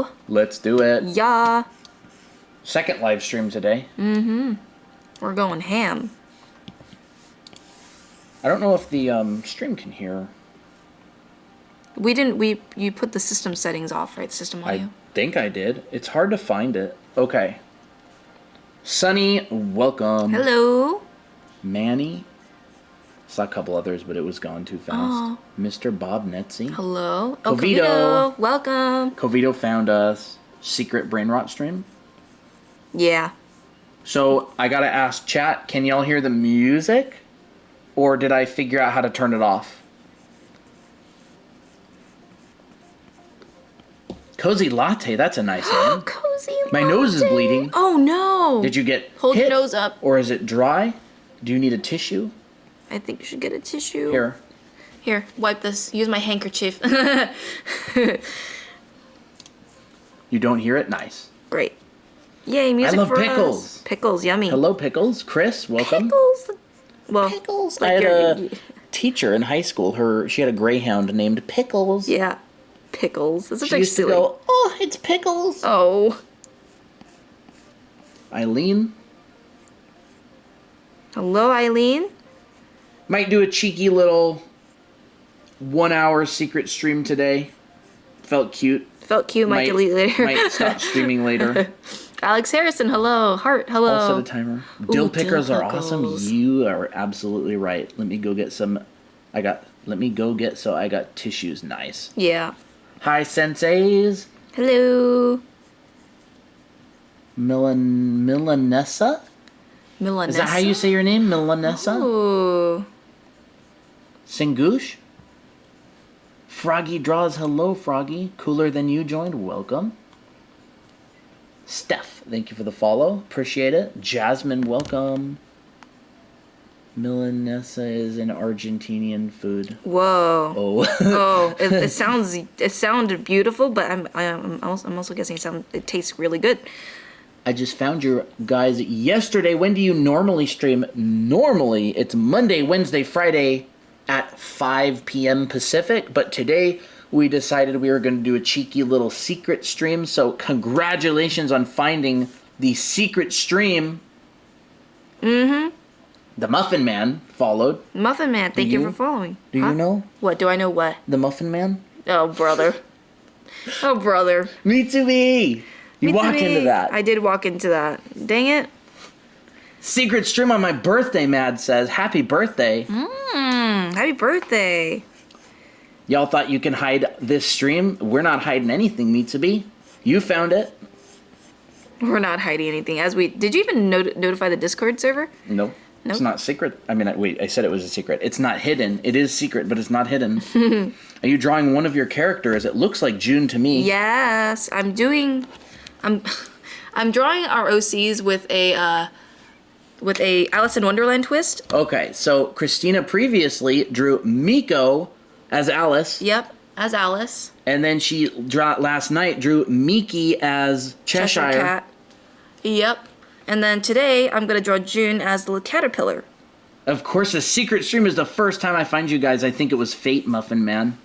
go. Let's do it. Yeah. Second live stream today. Mm-hmm. We're going ham. I don't know if the stream can hear. You put the system settings off, right? System audio? I think I did. It's hard to find it. Okay. Sunny, welcome. Hello. Manny. Saw a couple others, but it was gone too fast. Oh. Mr. Bob Netzi. Hello. Covito. Oh, Covito. Welcome. Covito found us. Secret Brainrot stream. Yeah. So I gotta ask chat, can y'all hear the music? Or did I figure out how to turn it off? Cozy Latte, that's a nice name. Cozy My Latte. nose is bleeding. Oh no. Did you get Hold hit? your nose up. Or is it dry? Do you need a tissue? I think you should get a tissue. Here. Here, wipe this. Use my handkerchief. You don't hear it? Nice. Great. Yay, music I love for pickles. us. Pickles, yummy. Hello, Pickles. Chris, welcome. Pickles. Well, Pickles. like I had your- a teacher in high school. She had a greyhound named Pickles. Yeah. Pickles. That's such She a used to silly. go, oh, it's Pickles. Oh. Eileen. Hello, Eileen. Might do a cheeky little 1 hour secret stream today. Felt cute. Felt cute. Might delete later. Might stop streaming later. Alex Harrison. Hello. Heart. Hello. Also the timer. Dill Ooh, pickers dill are awesome. pickles. You are absolutely right. Let me go get some. I got tissues. Nice. Yeah. Hi, senseis. Hello. Milanessa? Milanessa. Is that how you say your name? Milanessa? Ooh. Singush? Froggy draws. Hello, Froggy. Cooler than you joined. Welcome. Steph, thank you for the follow. Appreciate it. Jasmine, welcome. Milanesa is an Argentinian food. Whoa. Oh. Oh, it sounded beautiful, but I'm also guessing it tastes really good. I just found you guys yesterday. When do you normally stream? Normally, it's Monday, Wednesday, Friday at 5 p.m. Pacific, but today we decided we were going to do a cheeky little secret stream, so congratulations on finding the secret stream. Mm-hmm. The Muffin Man followed. Muffin Man, thank you for following. Do you know? What? Do I know what? The Muffin Man? Oh, brother. Oh, brother. Mitsubi! You walked into that. I did walk into that. Dang it. Secret stream on my birthday, Mad says. Happy birthday. Happy birthday. Y'all thought you can hide this stream? We're not hiding anything, Mitsubi. You found it. We're not hiding anything. Did you even notify the Discord server? Nope. Nope. It's not secret. I mean, wait, I said it was a secret. It's not hidden. It is secret, but it's not hidden. Are you drawing one of your characters? It looks like June to me. Yes, I'm drawing our OCs with a Alice in Wonderland twist. Okay, so Christina previously drew Miko as Alice. Yep, as Alice. And then she last night drew Miki as Cheshire. Cat. Yep. And then today I'm gonna draw June as the caterpillar. Of course, a secret stream is the first time I find you guys. I think it was Fate, Muffin Man.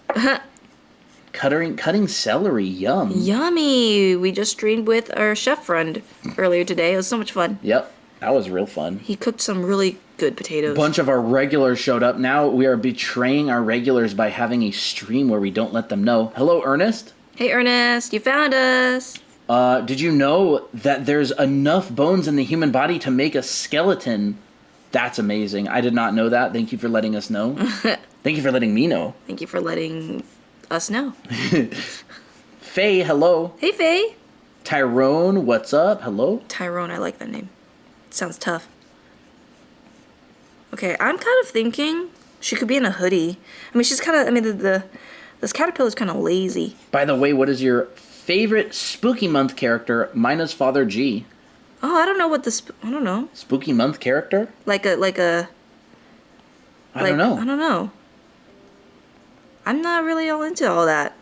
Cutting celery, yum. Yummy! We just streamed with our chef friend earlier today. It was so much fun. Yep, that was real fun. He cooked some really good potatoes. A bunch of our regulars showed up. Now we are betraying our regulars by having a stream where we don't let them know. Hello, Ernest. Hey, Ernest, you found us. Did you know that there's enough bones in the human body to make a skeleton? That's amazing. I did not know that. Thank you for letting us know. Thank you for letting me know. Thank you for letting us know. Faye, hello. Hey, Faye. Tyrone, what's up? Hello. Tyrone, I like that name. It sounds tough. Okay, I'm kind of thinking she could be in a hoodie. I mean, she's kind of, this caterpillar's kind of lazy. By the way, what is your favorite Spooky Month character? Mine is Father G. Oh, I don't know what I don't know. Spooky Month character? I don't know. I don't know. I'm not really all into all that.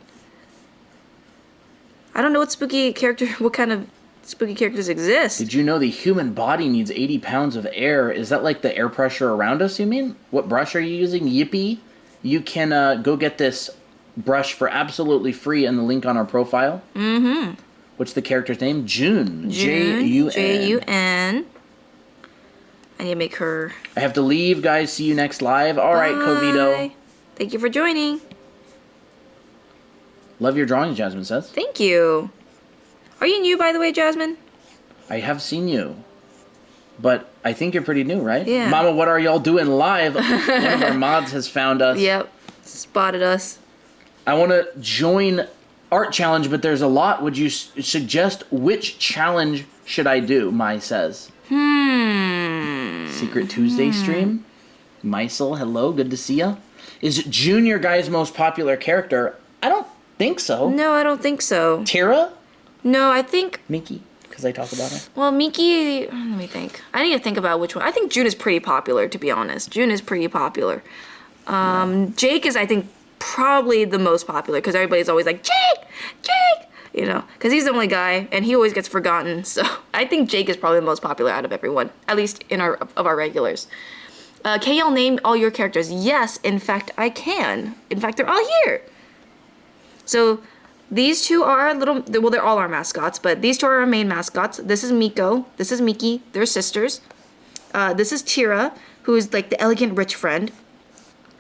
I don't know what kind of spooky characters exist. Did you know the human body needs 80 pounds of air? Is that like the air pressure around us, you mean? What brush are you using? Yippee. You can go get this brush for absolutely free in the link on our profile. What's the character's name? June. June. J-U-N. J-U-N. I need to make her... I have to leave, guys. See you next live. All right, Covito. Thank you for joining. Love your drawings, Jasmine says. Thank you. Are you new, by the way, Jasmine? I have seen you. But I think you're pretty new, right? Yeah. Mama, what are y'all doing live? One of our mods has found us. Yep. Spotted us. I want to join art challenge, but there's a lot. Would you suggest which challenge should I do? Mai says. Secret Tuesday stream. Meisel, hello. Good to see ya. Is June your guy's most popular character? I don't think so. No, I don't think so. Tira? No, I think... Miki? Because I talk about her. Well, Miki... Let me think. I need to think about which one. I think June is pretty popular, to be honest. June is pretty popular. Jake is, I think, probably the most popular, because everybody's always like, Jake! Jake! You know, because he's the only guy, and he always gets forgotten. So I think Jake is probably the most popular out of everyone, at least in our regulars. Can y'all name all your characters? Yes, in fact, I can. In fact, they're all here. So these two are well, they're all our mascots, but these two are our main mascots. This is Miko. This is Miki. They're sisters. This is Tira, who's like the elegant rich friend.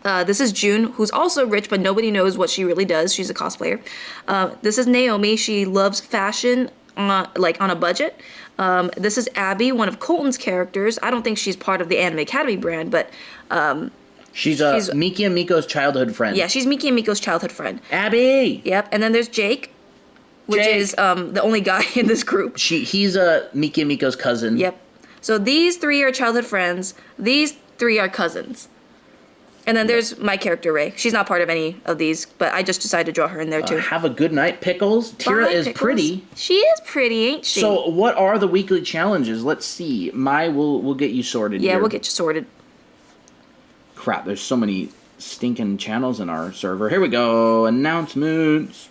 This is June, who's also rich, but nobody knows what she really does. She's a cosplayer. This is Naomi. She loves fashion, like on a budget. This is Abby, one of Colton's characters. I don't think she's part of the Anime Academy brand, but she's Miki and Miko's childhood friend. Yeah, she's Miki and Miko's childhood friend. Abby. Yep, and then there's Jake, which is the only guy in this group. He's Miki and Miko's cousin. Yep. So these three are childhood friends. These three are cousins. And then there's my character, Ray. She's not part of any of these, but I just decided to draw her in there, too. Have a good night, Pickles. Tira is pretty. She is pretty, ain't she? So what are the weekly challenges? Let's see. We'll get you sorted here. Yeah, we'll get you sorted. Crap, there's so many stinking channels in our server. Here we go. Announcements.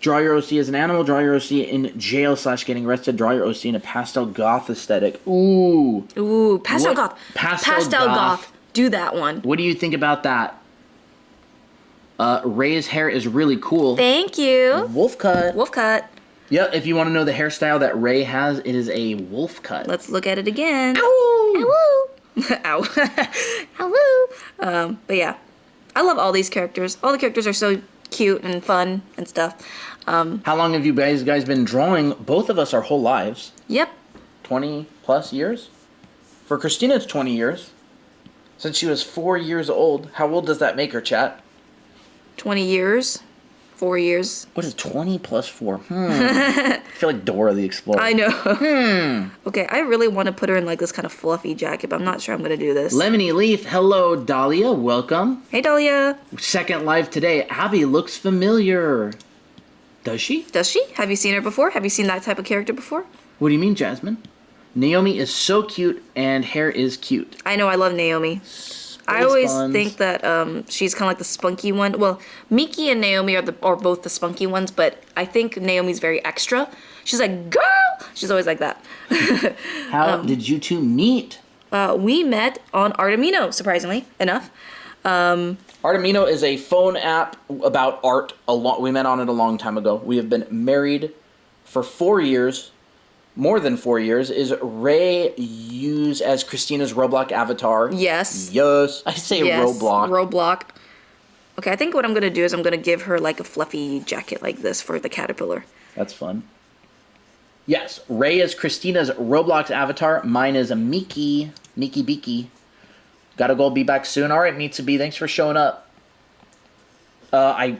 Draw your OC as an animal. Draw your OC in jail / getting arrested. Draw your OC in a pastel goth aesthetic. Ooh. Ooh, pastel goth. Pastel goth. Do that one. What do you think about that? Ray's hair is really cool. Thank you. Wolf cut. Wolf cut. Yep, if you want to know the hairstyle that Ray has, it is a wolf cut. Let's look at it again. Ow! Ow. Ow. But yeah, I love all these characters. All the characters are so cute and fun and stuff. How long have you guys been drawing? Both of us our whole lives. Yep. 20 plus years? For Christina, it's 20 years. Since she was 4 years old. How old does that make her, chat? 20 years. 4 years. What is 20 plus 4? I feel like Dora the Explorer. I know. Okay, I really want to put her in like this kind of fluffy jacket, but I'm not sure I'm going to do this. Lemony Leaf, hello, Dahlia. Welcome. Hey, Dahlia. Second live today. Abby looks familiar. Does she? Does she? Have you seen her before? Have you seen that type of character before? What do you mean, Jasmine? Naomi is so cute, and hair is cute. I know, I love Naomi. I always think that she's kind of like the spunky one. Well, Miki and Naomi are both the spunky ones, but I think Naomi's very extra. She's like, girl! She's always like that. How did you two meet? We met on Artemino, surprisingly enough. Artemino is a phone app about art. We met on it a long time ago. We have been married for 4 years. More than 4 years. Is Ray used as Christina's Roblox avatar? Yes. Yes. I say yes. Roblox. Roblox. Okay, I think what I'm going to do is I'm going to give her like a fluffy jacket like this for the caterpillar. That's fun. Yes, Ray is Christina's Roblox avatar. Mine is a Miki Beaky. Gotta go, be back soon. All right, Mitsubi, thanks for showing up. I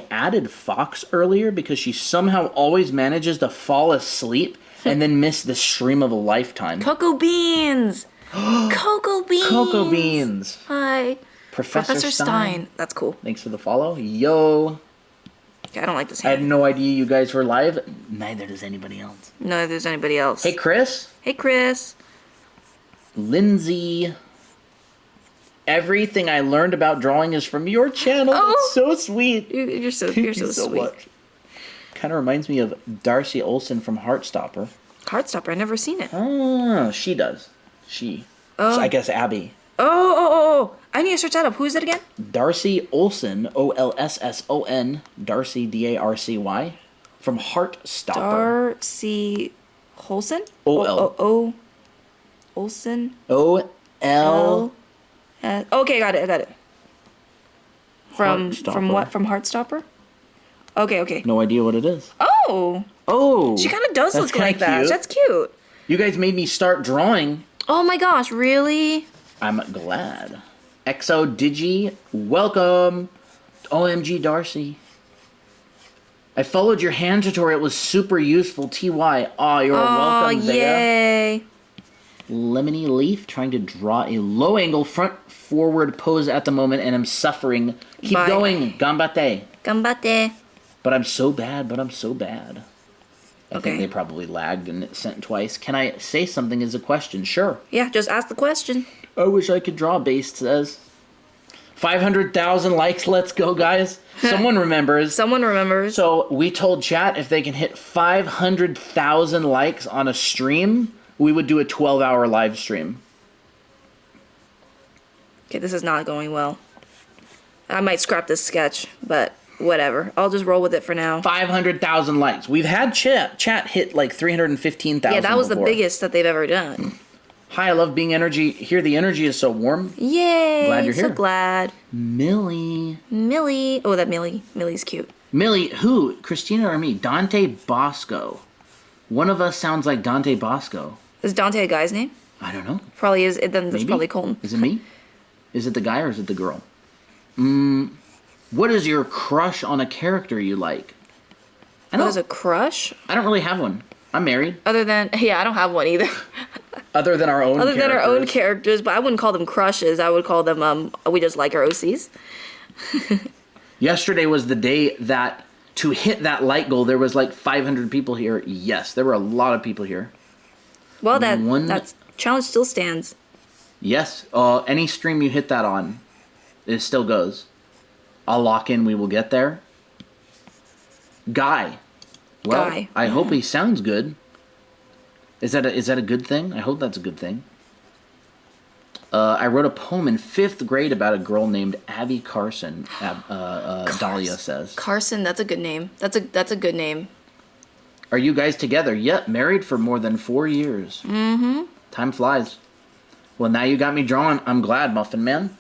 added Fox earlier because she somehow always manages to fall asleep and then miss the stream of a lifetime. Cocoa Beans! Cocoa Beans! Cocoa Beans! Hi. Professor Stein. That's cool. Thanks for the follow. Yo. Okay, I don't like this I hand. had no idea you guys were live. Neither does anybody else. No, there's anybody else. Hey, Chris. Hey, Chris. Lindsay. Everything I learned about drawing is from your channel. Oh, it's so sweet. You're so Thank you sweet. Much. Kind of reminds me of Darcy Olsen from Heartstopper. Heartstopper, I've never seen it. Oh, she does. Oh. I guess Abby. Oh. I need to search that up. Who is it again? Darcy Olsen, Olsson. Darcy, Darcy. from Heartstopper. Darcy Olsen? O-L. Olsen? O-L. Okay, got it. From what? From Heartstopper? Okay. No idea what it is. Oh, she kind of does look like that. Cute. That's cute. You guys made me start drawing. Oh my gosh, really? I'm glad. Exo Digi, welcome. OMG Darcy. I followed your hand tutorial. It was super useful. TY. Aw, you're welcome, Vega. Yay. Lemony Leaf, trying to draw a low angle front forward pose at the moment, and I'm suffering. Keep going. Gambate. But I'm so bad. I think they probably lagged and it sent twice. Can I say something as a question? Sure. Yeah, just ask the question. I wish I could draw, Based says. 500,000 likes. Let's go, guys. Someone remembers. So we told chat if they can hit 500,000 likes on a stream, we would do a 12-hour live stream. Okay, this is not going well. I might scrap this sketch, but whatever. I'll just roll with it for now. 500,000 likes. We've had chat hit like 315,000. Yeah, that was before. the biggest that they've ever done. Hi, I love being energy. Here, the energy is so warm. Yay! Glad you're here. So glad. Millie. Oh, that Millie. Millie's cute. Millie, who? Christina or me? Dante Bosco. One of us sounds like Dante Bosco. Is Dante a guy's name? I don't know. Probably is. Then that's Maybe. probably Colton. Is it me? Is it the guy or is it the girl? What is your crush on a character you like? What is a crush? I don't really have one. I'm married. I don't have one either. Other than our own characters, but I wouldn't call them crushes. I would call them, we just like our OCs. Yesterday was the day that, to hit that like goal, there was like 500 people here. Yes, there were a lot of people here. Well, that challenge still stands. Yes, any stream you hit that on, it still goes. I'll lock in, we will get there. Guy. Well, Guy. I hope he sounds good. Is that a good thing? I hope that's a good thing. I wrote a poem in 5th grade about a girl named Abby Carson. Dahlia says. Carson, that's a good name. That's a good name. Are you guys together? Yep, married for more than 4 years. Mm-hmm. Time flies. Well, now you got me drawing. I'm glad, Muffin Man.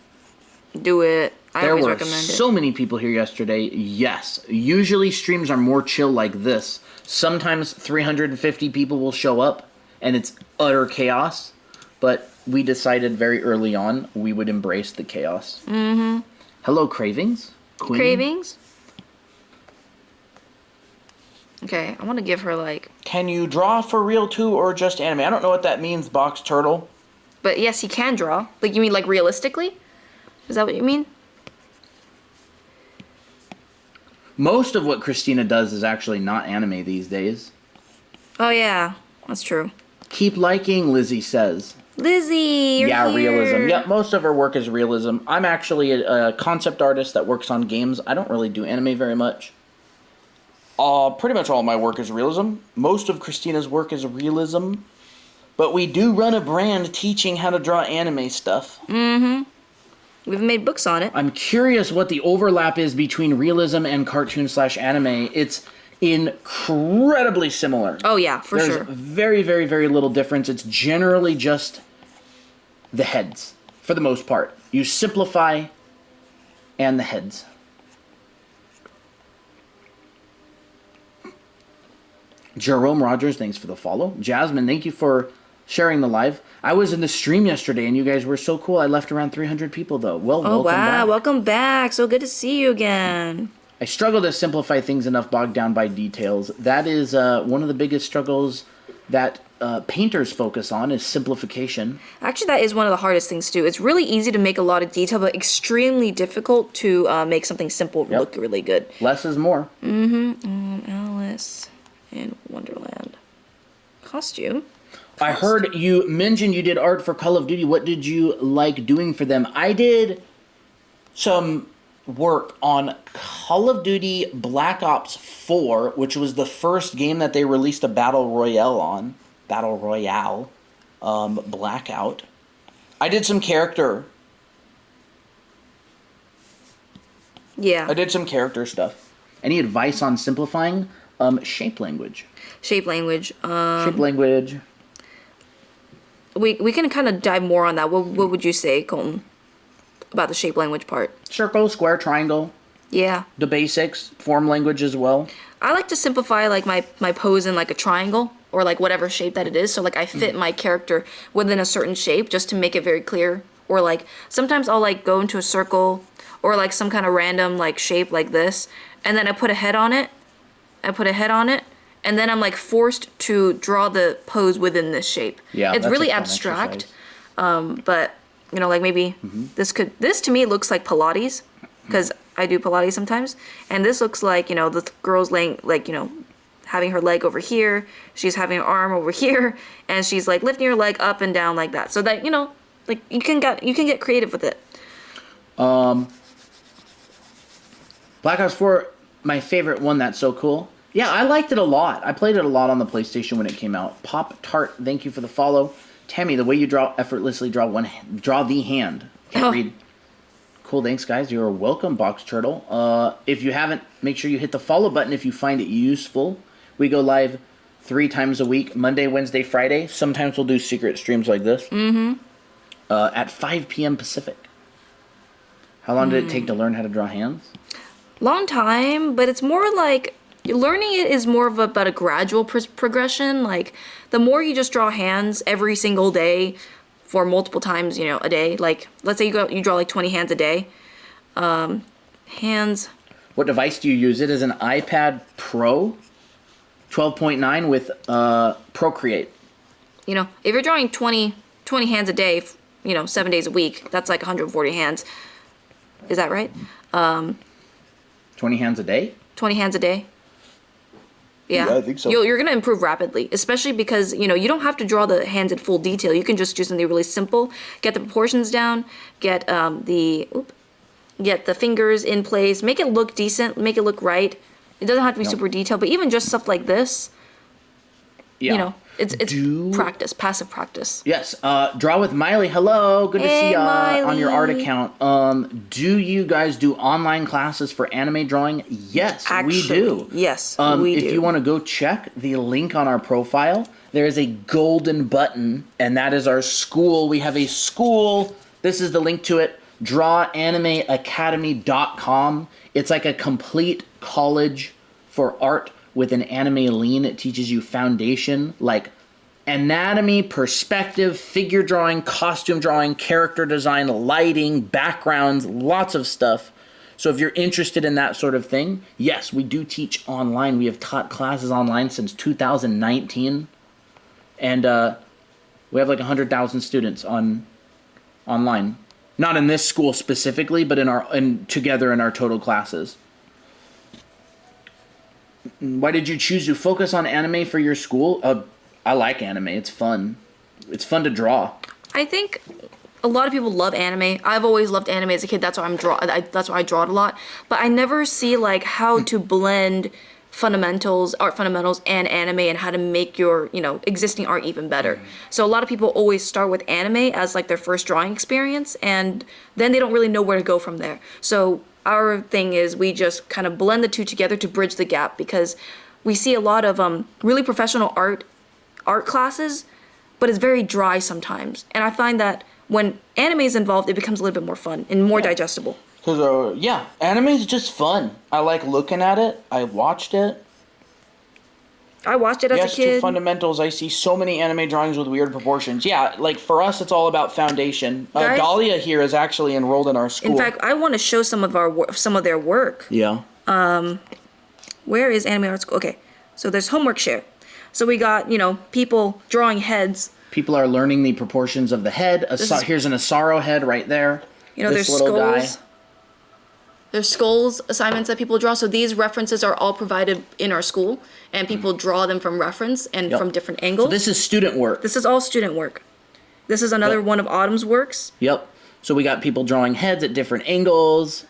Do it. I always recommend it. There were so many people here yesterday. Yes. Usually streams are more chill like this. Sometimes 350 people will show up, and it's utter chaos. But we decided very early on we would embrace the chaos. Mm-hmm. Hello, Cravings. Queen. Cravings? Okay, I want to give her, like... Can you draw for real, too, or just anime? I don't know what that means, Box Turtle. But yes, he can draw. Like, you mean, like, realistically? Is that what you mean? Most of what Christina does is actually not anime these days. Oh, yeah. That's true. Keep liking, Lizzie says. Lizzie, you're here. Realism. Yeah, most of her work is realism. I'm actually a concept artist that works on games. I don't really do anime very much. Pretty much all my work is realism. Most of Christina's work is realism. But we do run a brand teaching how to draw anime stuff. Mm-hmm. We've made books on it. I'm curious what the overlap is between realism and cartoon/anime. It's incredibly similar. Oh, yeah, for sure. There's very, very, very little difference. It's generally just the heads, for the most part. You simplify and the heads. Jerome Rogers, thanks for the follow. Jasmine, thank you for sharing the live. I was in the stream yesterday, and you guys were so cool. I left around 300 people, though. Well, welcome back. Welcome back. So good to see you again. I struggle to simplify things enough bogged down by details. That is one of the biggest struggles that painters focus on is simplification. Actually, that is one of the hardest things to do. It's really easy to make a lot of detail, but extremely difficult to make something simple look really good. Less is more. Mm-hmm. Alice in Wonderland. Costume. I heard you mention you did art for Call of Duty. What did you like doing for them? I did some work on Call of Duty Black Ops 4, which was the first game that they released a Battle Royale on. Battle Royale. Blackout. I did some character. Yeah. I did some character stuff. Any advice on simplifying? Shape language. Shape language. Shape language. We can kind of dive more on that. What would you say, Colton, about the shape language part? Circle, square, triangle. Yeah. The basics. Form language as well. I like to simplify like my pose in like a triangle or like whatever shape that it is. So like I fit my character within a certain shape just to make it very clear. Or like sometimes I'll like go into a circle or like some kind of random like shape like this, and then I put a head on it. And then I'm like forced to draw the pose within this shape. Yeah, it's that's really a fun abstract. exercise. But you know, like maybe this to me looks like Pilates, because I do Pilates sometimes, and this looks like, you know, the girl's laying like, you know, having her leg over here, she's having her arm over here, and she's like lifting her leg up and down like that. So that, you know, like you can get creative with it. Black Ops 4, my favorite one that's so cool. Yeah, I liked it a lot. I played it a lot on the PlayStation when it came out. Pop Tart, thank you for the follow. Tammy, the way you effortlessly draw the hand. Can't read. Cool, thanks guys. You're welcome, Box Turtle. If you haven't, make sure you hit the follow button if you find it useful. We go live 3 times a week, Monday, Wednesday, Friday. Sometimes we'll do secret streams like this. At 5 p.m. Pacific. How long did it take to learn how to draw hands? Long time, but it's more like learning it is more of about a gradual progression. Like the more you just draw hands every single day for multiple times, you know, a day. Like let's say you draw like 20 hands a day. Hands. What device do you use? It is an iPad Pro 12.9 with Procreate. You know, if you're drawing 20 hands a day, you know, 7 days a week, that's like 140 hands. Is that right? 20 hands a day? 20 hands a day. Yeah, I think so. You're going to improve rapidly, especially because, you know, you don't have to draw the hands in full detail. You can just do something really simple, get the proportions down, get the fingers in place, make it look decent, make it look right. It doesn't have to be super detailed, but even just stuff like this, you know, it's practice, passive practice. Yes. Draw with Miley. Hello. Good to see you on your art account. Do you guys do online classes for anime drawing? Yes, Actually, we do. Yes, we do. If you want to go check the link on our profile, there is a golden button, and that is our school. We have a school. This is the link to it. DrawAnimeAcademy.com. It's like a complete college for art with an anime lean. It teaches you foundation like anatomy, perspective, figure drawing, costume drawing, character design, lighting, backgrounds, lots of stuff. So if you're interested in that sort of thing, yes, we do teach online. We have taught classes online since 2019. And we have like 100,000 students online. Not in this school specifically, but together in our total classes. Why did you choose to focus on anime for your school? I like anime. It's fun. It's fun to draw. I think a lot of people love anime. I've always loved anime as a kid. That's why that's why I draw it a lot. But I never see like how to blend art fundamentals and anime and how to make your, you know, existing art even better. So a lot of people always start with anime as like their first drawing experience, and then they don't really know where to go from there. So our thing is we just kind of blend the two together to bridge the gap, because we see a lot of really professional art classes, but it's very dry sometimes. And I find that when anime is involved, it becomes a little bit more fun and more digestible. Because, anime is just fun. I like looking at it. I watched it. I watched it as a kid. Yes, to fundamentals. I see so many anime drawings with weird proportions. Yeah, like for us, it's all about foundation. Guys, Dahlia here is actually enrolled in our school. In fact, I want to show some of their work. Yeah. Where is Anime Art School? Okay, so there's homework share. So we got, you know, people drawing heads. People are learning the proportions of the head. Here's an Asaro head right there. You know, there's skulls. There's skulls assignments that people draw. So these references are all provided in our school, and people draw them from reference and from different angles. So this is student work. This is all student work. This is another one of Autumn's works. Yep. So we got people drawing heads at different angles.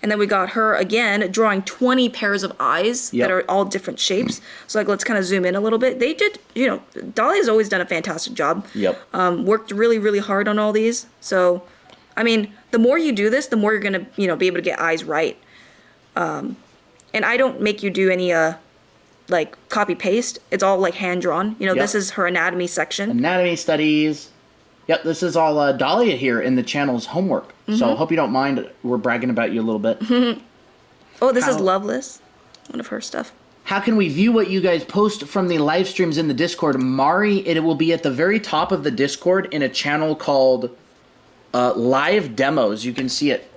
And then we got her again drawing 20 pairs of eyes that are all different shapes. So like, let's kind of zoom in a little bit. They did, you know, Dahlia's always done a fantastic job. Yep. Worked really, really hard on all these. So, I mean, the more you do this, the more you're going to, you know, be able to get eyes right. And I don't make you do any like copy paste. It's all like hand drawn. You know, Yep. this is her anatomy section. Anatomy studies. Yep, this is all Dahlia here in the channel's homework. So I hope you don't mind. We're bragging about you a little bit. Oh, this is How- Loveless. One of her stuff. How can we view what you guys post from the live streams in the Discord? Mari, it will be at the very top of the Discord in a channel called Live Demos. You can see it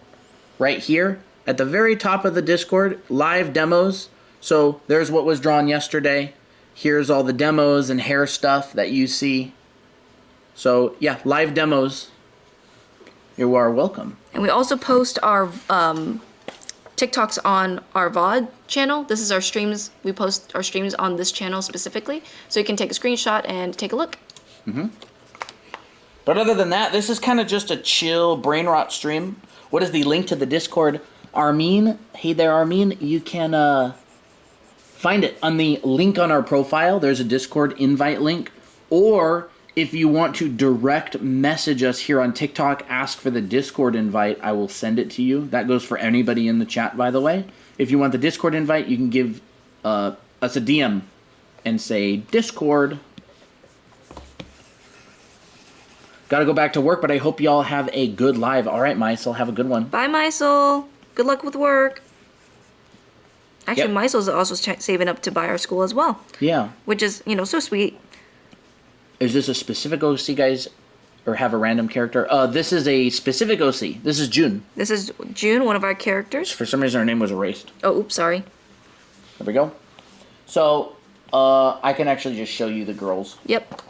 right here at the very top of the Discord, Live Demos. So there's what was drawn yesterday. Here's all the demos and hair stuff that you see. So yeah, Live Demos. You are welcome. And we also post our TikToks on our VOD channel. This is our streams. We post our streams on this channel specifically. So you can take a screenshot and take a look. But other than that, this is kind of just a chill Brainrot stream. What is the link to the Discord? Armin, hey there Armin, you can find it on the link on our profile. There's a Discord invite link. Or if you want to direct message us here on TikTok, ask for the Discord invite, I will send it to you. That goes for anybody in the chat, by the way. If you want the Discord invite, you can give us a DM and say Discord. Gotta go back to work, but I hope y'all have a good live. All right, Mysel, have a good one. Bye, Mysel. Good luck with work. Actually, Yep. Mysel's also saving up to buy our school as well, Yeah. which is, you know, so sweet. Is this a specific OC, guys, or have a random character? This is a specific OC. This is June. This is June, one of our characters. For some reason, her name was erased. Oh, oops, sorry. There we go. So, I can actually just show you the girls. Yep.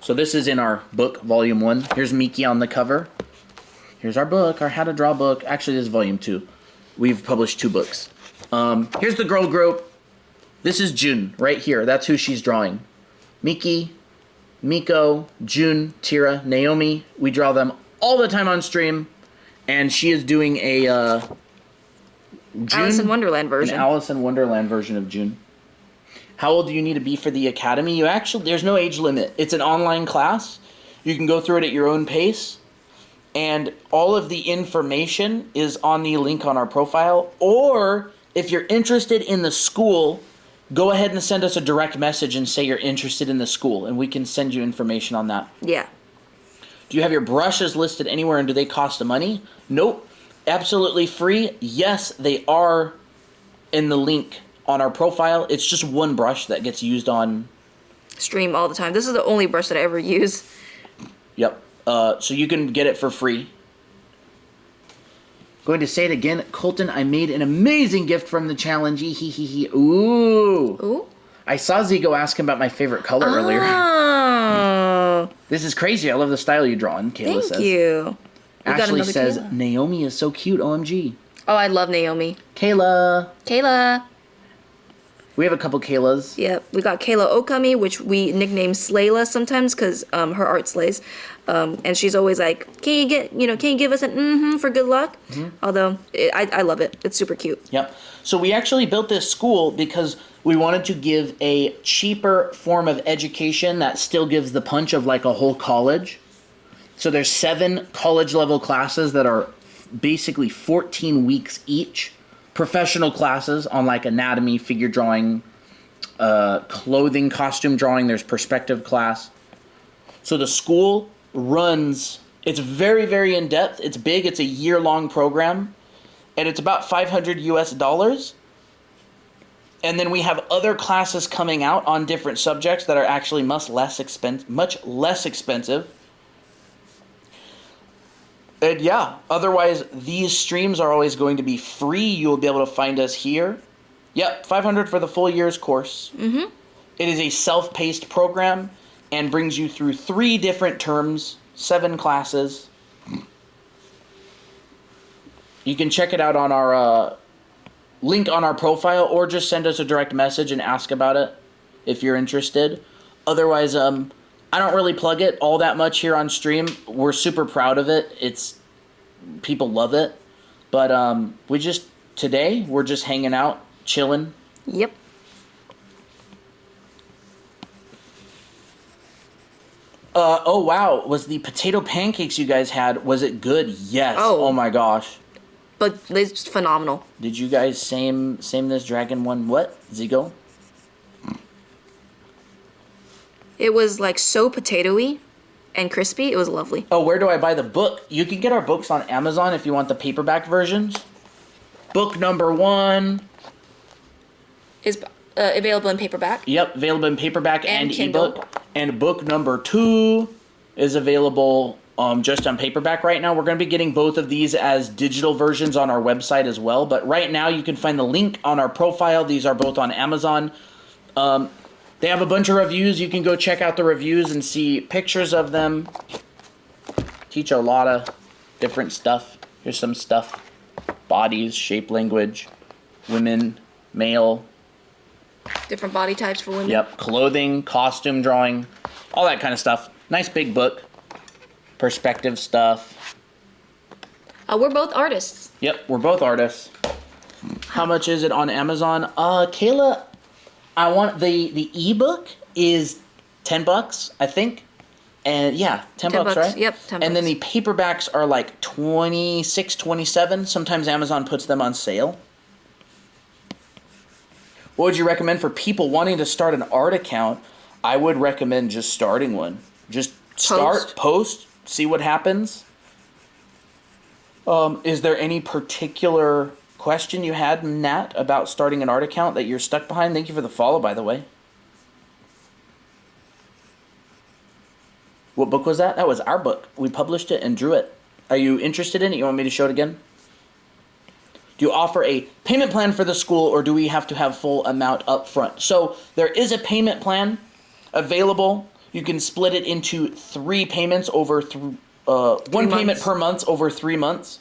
So this is in our book, Volume 1. Here's Miki on the cover. Here's our book, our How to Draw book. Actually, this is Volume 2. We've published 2 books. Here's the girl group. This is June, right here. That's who she's drawing. Miki, Miko, June, Tira, Naomi. We draw them all the time on stream. And she is doing a June, Alice in Wonderland version. An Alice in Wonderland version of June. How old do you need to be for the academy? You actually, there's no age limit. It's an online class. You can go through it at your own pace. And all of the information is on the link on our profile. Or if you're interested in the school, go ahead and send us a direct message and say you're interested in the school. And we can send you information on that. Yeah. Do you have your brushes listed anywhere and do they cost money? Nope. Absolutely free. Yes, they are in the link on our profile. It's just one brush that gets used on... Stream all the time. This is the only brush that I ever use. Yep. So you can get it for free. Going to say it again. Colton, I made an amazing gift from the challenge. Ooh. Ooh. I saw Zigo ask him about my favorite color earlier. Oh. This is crazy. I love the style you draw. And Kayla says. Thank you. We got Ashley another says, Kayla. Naomi is so cute. OMG. Oh, I love Naomi. Kayla. Kayla. We have a couple Kaylas. Yep, we got Kayla Okami, which we nickname Slayla sometimes because her art slays, and she's always like, "Can you give us an for good luck?" Although I love it, it's super cute. Yep. So we actually built this school because we wanted to give a cheaper form of education that still gives the punch of like a whole college. So there's 7 college level classes that are basically 14 weeks each. Professional classes on like anatomy, figure drawing, clothing, costume drawing. There's perspective class. So the school runs, it's very, very in depth. It's big. It's a year-long program. And it's about $500 US. And then we have other classes coming out on different subjects that are actually much less expensive. And yeah, otherwise these streams are always going to be free. You'll be able to find us here. Yep, $500 for the full year's course. It is a self-paced program and brings you through 3 different terms, 7 classes. You can check it out on our link on our profile, or just send us a direct message and ask about it if you're interested. Otherwise, I don't really plug it all that much here on stream. We're super proud of it. People love it. But today we're just hanging out, chilling. Yep. Oh wow, was the potato pancakes you guys had, was it good? Yes. Oh my gosh. But it's just phenomenal. Did you guys same this dragon one? What? Zigo? It was like so potatoey and crispy. It was lovely. Oh, where do I buy the book? You can get our books on Amazon if you want the paperback versions. Book number 1 is available in paperback. Yep, available in paperback and Kindle. ebook. And book number 2 is available just on paperback right now. We're going to be getting both of these as digital versions on our website as well. But right now you can find the link on our profile. These are both on Amazon. They have a bunch of reviews. You can go check out the reviews and see pictures of them. Teach a lot of different stuff. Here's some stuff. Bodies, shape language, women, male. Different body types for women. Yep, clothing, costume drawing, all that kind of stuff. Nice big book. Perspective stuff. We're both artists. Yep, we're both artists. How much is it on Amazon? Kayla, I want the ebook is $10, I think. And yeah, 10 bucks, right? Yep, 10 And then bucks. the paperbacks are like 26, 27. Sometimes Amazon puts them on sale. What would you recommend for people wanting to start an art account? I would recommend just starting one. Just start, post, see what happens. Is there any particular question you had, Nat, about starting an art account that you're stuck behind? Thank you for the follow, by the way. What book was that? That was our book. We published it and drew it. Are you interested in it? You want me to show it again? Do you offer a payment plan for the school, or do we have to have full amount up front? So there is a payment plan available. You can split it into 3 payments over one payment per month over 3 months.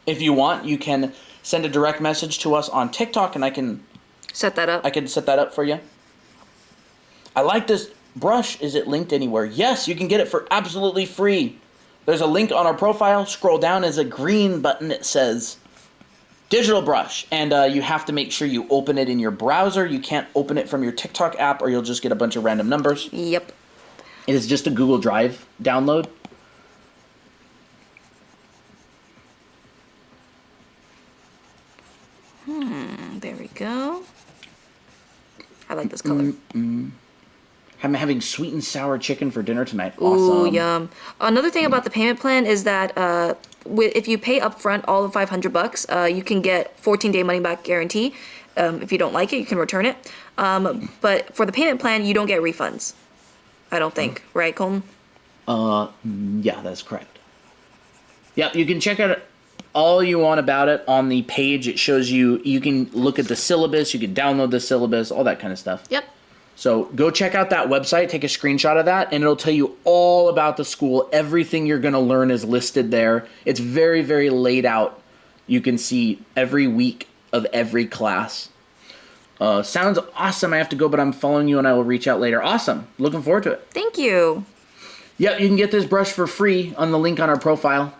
If you want, you can send a direct message to us on TikTok, and I can set that up. I can set that up for you. I like this brush. Is it linked anywhere? Yes, you can get it for absolutely free. There's a link on our profile. Scroll down is a green button. It says digital brush, and you have to make sure you open it in your browser. You can't open it from your TikTok app, or you'll just get a bunch of random numbers. Yep. It is just a Google Drive download. There we go. I like this color. I'm having sweet and sour chicken for dinner tonight. Ooh, Awesome. yum. Another thing about the payment plan is that if you pay upfront all of $500, you can get 14-day money-back guarantee. If you don't like it, you can return it. But for the payment plan, you don't get refunds. I don't think. Right, Colton? Yeah, that's correct. Yeah, you can check out all you want about it on the page. It shows you can look at the syllabus, you can download the syllabus, all that kind of stuff. Yep. So go check out that website, take a screenshot of that, and it'll tell you all about the school. Everything you're going to learn is listed there. It's very, very laid out. You can see every week of every class. Sounds awesome. I have to go, but I'm following you and I will reach out later. Awesome. Looking forward to it. Thank you. Yep, you can get this brush for free on the link on our profile.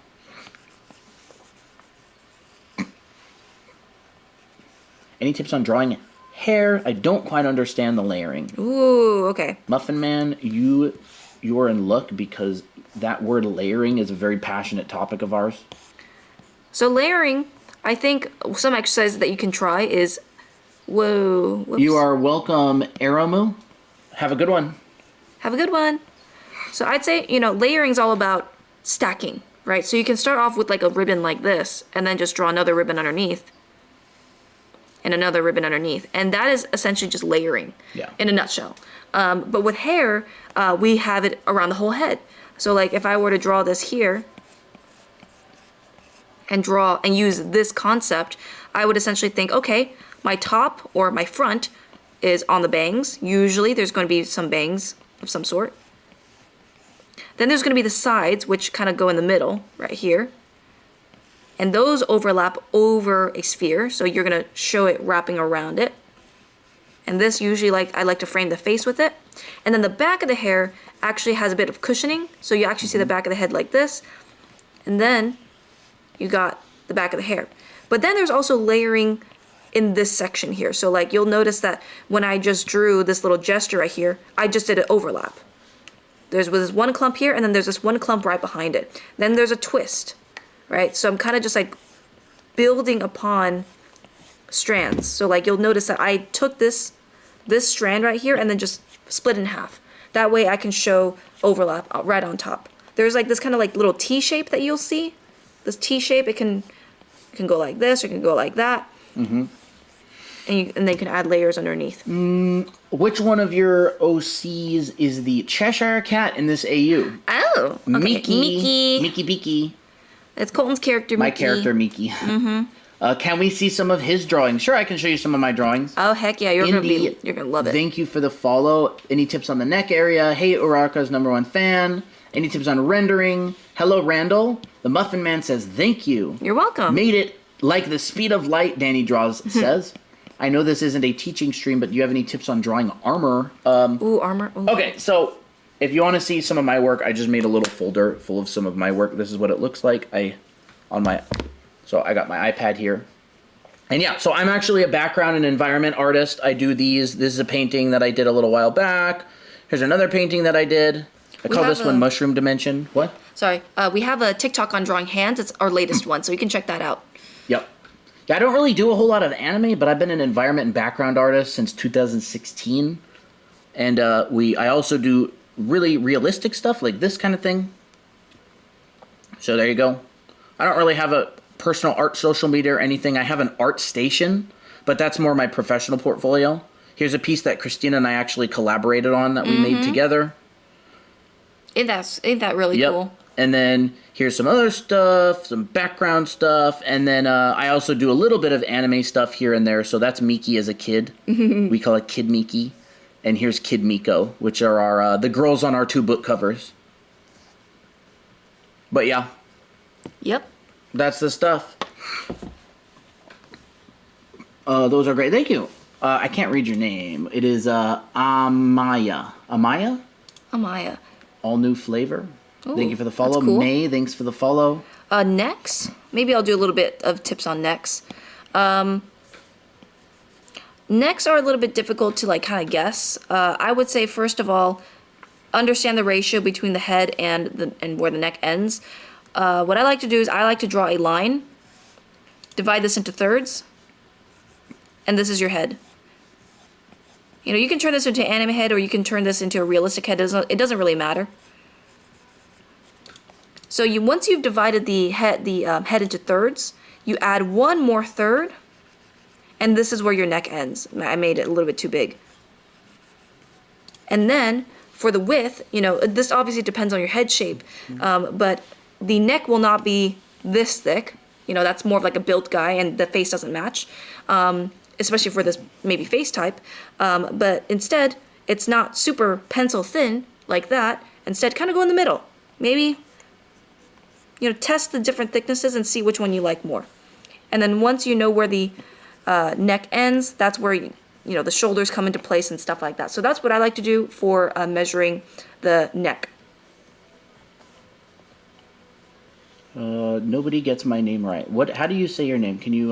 Any tips on drawing hair? I don't quite understand the layering. Ooh, okay. Muffin Man, you are in luck because that word layering is a very passionate topic of ours. So layering, I think some exercises that you can try is, whoa. Whoops. You are welcome, Aramu. Have a good one. Have a good one. So I'd say, layering is all about stacking, right? So you can start off with like a ribbon like this, and then just draw another ribbon underneath. And another ribbon underneath. And that is essentially just layering in a nutshell. But with hair, we have it around the whole head. So like if I were to draw this here and use this concept, I would essentially think, okay, my top or my front is on the bangs. Usually there's going to be some bangs of some sort. Then there's going to be the sides, which kind of go in the middle right here. And those overlap over a sphere, so you're going to show it wrapping around it. And this usually, I like to frame the face with it. And then the back of the hair actually has a bit of cushioning, so you actually see the back of the head like this. And then you got the back of the hair. But then there's also layering in this section here. So like you'll notice that when I just drew this little gesture right here, I just did an overlap. There's this one clump here, and then there's this one clump right behind it. Then there's a twist. Right, so I'm kind of just like building upon strands. So like you'll notice that I took this this strand right here and then just split in half. That way I can show overlap right on top. There's like this kind of like little T shape that you'll see. This T shape, it can go like this or it can go like that. Mm-hmm. And they can add layers underneath. Which one of your OCs is the Cheshire Cat in this AU? Oh, okay. Mickey. Mickey Beaky. It's Colton's character, Mickey. My character, Mickey. Mm-hmm. Can we see some of his drawings? Sure, I can show you some of my drawings. Oh, heck yeah. You're gonna love it. Thank you for the follow. Any tips on the neck area? Hey, Uraraka's #1 fan. Any tips on rendering? Hello, Randall. The Muffin Man says, thank you. You're welcome. Made it like the speed of light, Danny Draws says. I know this isn't a teaching stream, but do you have any tips on drawing armor? Ooh, armor. Ooh. Okay, so if you want to see some of my work, I just made a little folder full of some of my work. This is what it looks like. So I got my iPad here. And yeah, so I'm actually a background and environment artist. I do these. This is a painting that I did a little while back. Here's another painting that I did. I call this one Mushroom Dimension. What? Sorry. We have a TikTok on drawing hands. It's our latest one, so you can check that out. Yep. Yeah, I don't really do a whole lot of anime, but I've been an environment and background artist since 2016. And I also do really realistic stuff like this kind of thing. So there you go. I don't really have a personal art social media or anything. I have an art station, but that's more my professional portfolio. Here's a piece that Christina and I actually collaborated on that we made together. Ain't that really cool? And then here's some other stuff, some background stuff, and then I also do a little bit of anime stuff here and there. So that's Miki as a kid. We call it Kid Miki. And here's Kid Miko, which are our the girls on our 2 book covers. But yeah. Yep. That's the stuff. Those are great. Thank you. I can't read your name. It is Amaya. Amaya? Amaya. All new flavor. Ooh, thank you for the follow. Cool. May, thanks for the follow. Necks. Maybe I'll do a little bit of tips on necks. Necks are a little bit difficult to like kind of guess. I would say first of all, understand the ratio between the head and where the neck ends. What I like to do is I like to draw a line, divide this into thirds, and this is your head. You know, you can turn this into an anime head or you can turn this into a realistic head. It doesn't really matter. So once you've divided the head into thirds, you add one more third, and this is where your neck ends. I made it a little bit too big. And then for the width, you know, this obviously depends on your head shape, but the neck will not be this thick. You know, that's more of like a built guy, and the face doesn't match, especially for this maybe face type. But instead, it's not super pencil thin like that. Instead, kind of go in the middle. Maybe, you know, test the different thicknesses and see which one you like more. And then once you know where the neck ends, that's where you know the shoulders come into place and stuff like that. So that's what I like to do for measuring the neck. Nobody gets my name right. How do you say your name? Can you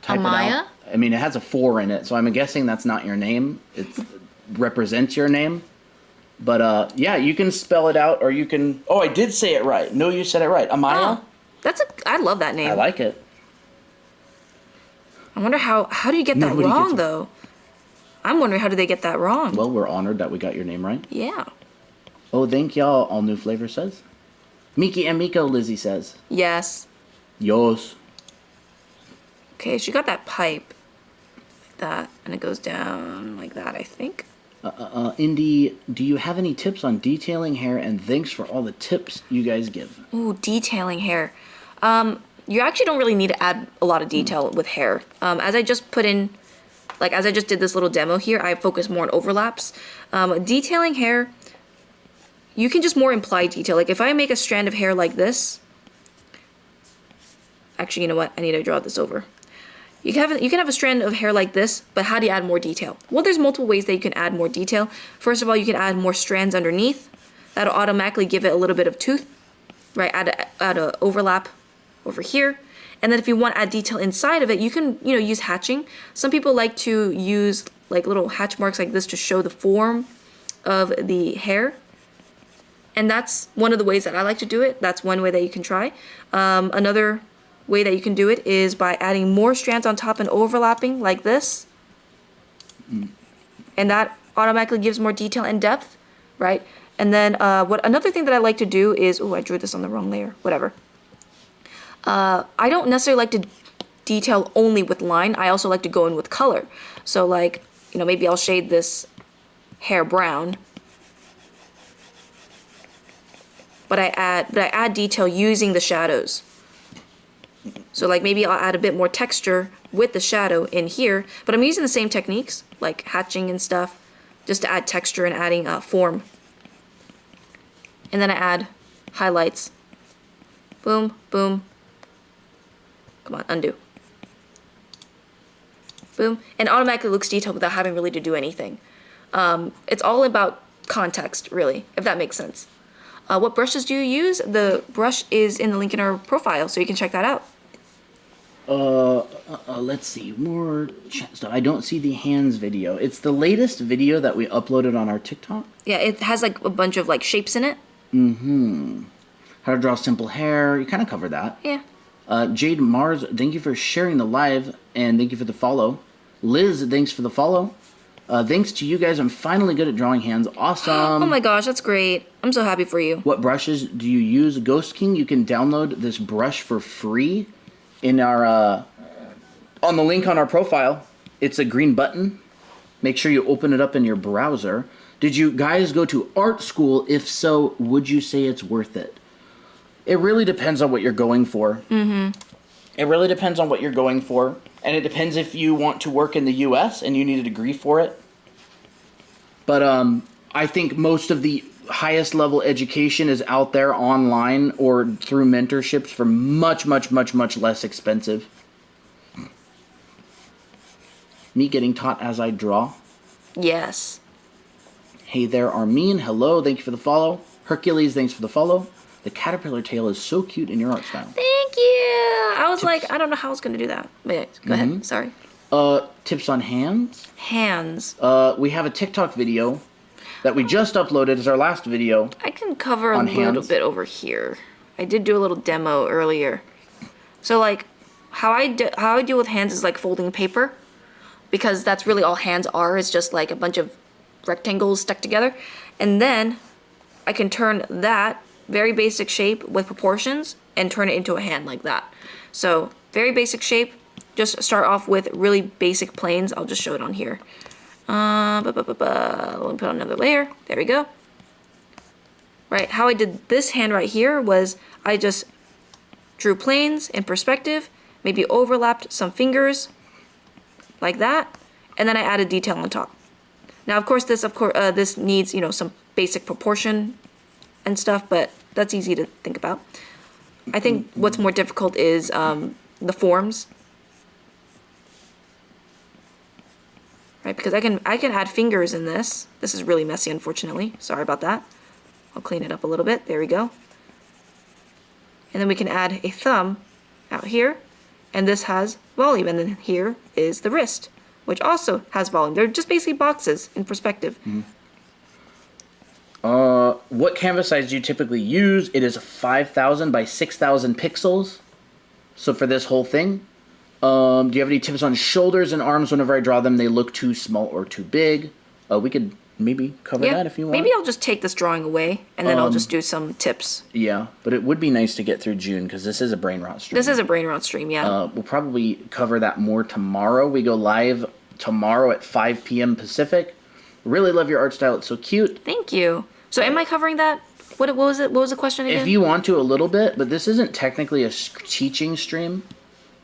type Amaya? it out? I mean, it has a 4 in it, so I'm guessing that's not your name. It represents your name. But yeah, you can spell it out, or you can. Oh, I did say it right. No, you said it right. Amaya. Oh, I love that name. I like it. I wonder how do you get that wrong though? I'm wondering how do they get that wrong? Well, we're honored that we got your name right. Yeah. Oh, thank y'all. All new flavor says. Miki and Miko, Lizzie says. Yes. Yos. Okay, she got that pipe like that, and it goes down like that, I think. Indy, do you have any tips on detailing hair? And thanks for all the tips you guys give. Ooh, detailing hair. You actually don't really need to add a lot of detail with hair. As I just put in, like as I just did this little demo here, I focus more on overlaps. Detailing hair, you can just more imply detail. Like if I make a strand of hair like this, actually, you know what? I need to draw this over. You can have a strand of hair like this, but how do you add more detail? Well, there's multiple ways that you can add more detail. First of all, you can add more strands underneath. That'll automatically give it a little bit of tooth, right? Add a overlap over here. And then if you want to add detail inside of it, you can, you know, use hatching. Some people like to use like little hatch marks like this to show the form of the hair. And that's one of the ways that I like to do it. That's one way that you can try. Another way that you can do it is by adding more strands on top and overlapping like this. And that automatically gives more detail and depth, right? And then another thing that I like to do is, oh, I drew this on the wrong layer, whatever. I don't necessarily like to detail only with line. I also like to go in with color. So like, maybe I'll shade this hair brown, but I add detail using the shadows. So like maybe I'll add a bit more texture with the shadow in here, but I'm using the same techniques like hatching and stuff just to add texture and adding form. And then I add highlights. Boom, boom. Come on, undo. Boom. And automatically looks detailed without having really to do anything. It's all about context, really, if that makes sense. What brushes do you use? The brush is in the link in our profile, so you can check that out. Let's see, more stuff. I don't see the hands video. It's the latest video that we uploaded on our TikTok. Yeah, it has like a bunch of like shapes in it. How to draw simple hair. You kind of covered that. Yeah. Jade Mars, thank you for sharing the live, and thank you for the follow. Liz, thanks for the follow. Thanks to you guys, I'm finally good at drawing hands. Awesome. Oh my gosh, that's great. I'm so happy for you. What brushes do you use? Ghost King, you can download this brush for free in our on the link on our profile. It's a green button. Make sure you open it up in your browser. Did you guys go to art school? If so, would you say it's worth it? It really depends on what you're going for. It really depends on what you're going for. And it depends if you want to work in the US and you need a degree for it. But I think most of the highest level education is out there online or through mentorships for much, much, much, much less expensive. Me getting taught as I draw. Yes. Hey there, Armin. Hello. Thank you for the follow. Hercules, thanks for the follow. The caterpillar tail is so cute in your art style. Thank you. I was like, I don't know how I was going to do that. But yeah, go ahead. Sorry. Tips on hands. Hands. We have a TikTok video that we just uploaded as our last video. I can cover a little bit over here. I did do a little demo earlier. So like, how I deal with hands is like folding paper, because that's really all hands are. It's just like a bunch of rectangles stuck together, and then I can turn that very basic shape with proportions and turn it into a hand like that. So very basic shape. Just start off with really basic planes. I'll just show it on here. Let me put on another layer. There we go. Right, how I did this hand right here was I just drew planes in perspective, maybe overlapped some fingers like that, and then I added detail on top. Now, of course, this needs, some basic proportion and stuff, but that's easy to think about. I think what's more difficult is the forms. Right, because I can add fingers in this. This is really messy, unfortunately. Sorry about that. I'll clean it up a little bit. There we go. And then we can add a thumb out here, and this has volume. And then here is the wrist, which also has volume. They're just basically boxes in perspective. What canvas size do you typically use? It is 5,000 by 6,000 pixels. So for this whole thing. Do you have any tips on shoulders and arms? Whenever I draw them, they look too small or too big. We could maybe cover that if you want. Maybe I'll just take this drawing away, and then I'll just do some tips. Yeah, but it would be nice to get through June, because this is a Brainrot stream. This is a Brainrot stream, yeah. We'll probably cover that more tomorrow. We go live tomorrow at 5 p.m. Pacific. Really love your art style. It's so cute. Thank you. So am I covering that? What was it? What was the question again? If you want to, a little bit, but this isn't technically a teaching stream.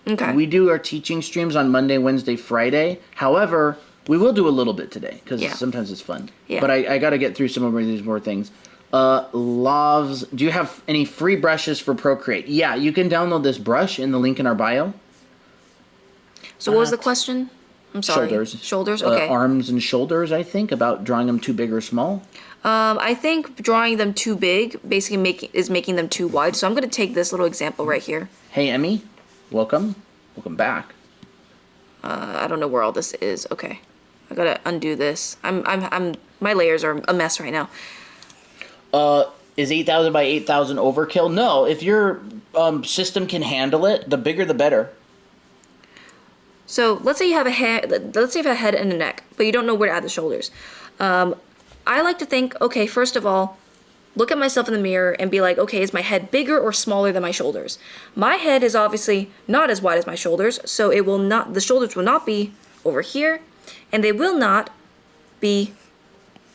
Okay. We do our teaching streams on Monday, Wednesday, Friday. However, we will do a little bit today, because sometimes it's fun. Yeah. But I got to get through some of these more things. Lavs, do you have any free brushes for Procreate? Yeah, you can download this brush in the link in our bio. So what was the question? I'm sorry. Shoulders. Shoulders, okay. Arms and shoulders, I think, about drawing them too big or small. I think drawing them too big basically is making them too wide. So I'm going to take this little example right here. Hey, Emmy. Welcome back. I don't know where all this is. Okay, I gotta undo this. My layers are a mess right now. Is 8,000 by 8,000 overkill? No, if your system can handle it, the bigger the better. So let's say you have a head. Let's say you have a head and a neck, but you don't know where to add the shoulders. I like to think, okay, first of all, look at myself in the mirror and be like, okay, is my head bigger or smaller than my shoulders? My head is obviously not as wide as my shoulders, so it will not. The shoulders will not be over here, and they will not be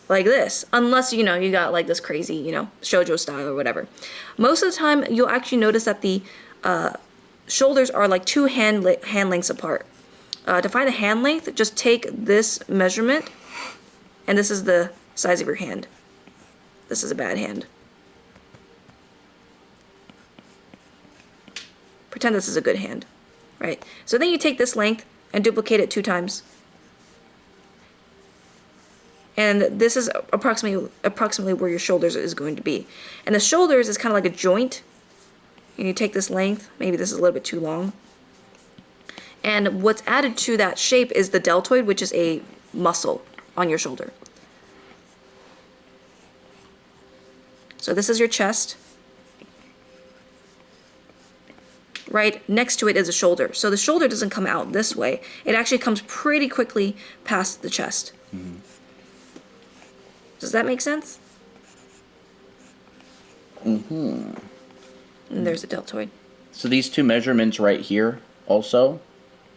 like this, unless, you know, you got like this crazy, you know, shoujo style or whatever. Most of the time, you'll actually notice that the shoulders are like 2 hand lengths apart. To find the hand length, just take this measurement, and this is the size of your hand. This is a bad hand. Pretend this is a good hand, right? So then you take this length and duplicate it 2 times. And this is approximately where your shoulders is going to be. And the shoulders is kind of like a joint. And you take this length, maybe this is a little bit too long. And what's added to that shape is the deltoid, which is a muscle on your shoulder. So this is your chest. Right next to it is a shoulder. So the shoulder doesn't come out this way. It actually comes pretty quickly past the chest. Mm-hmm. Does that make sense? Mm-hmm. And there's a deltoid. So these 2 measurements right here also,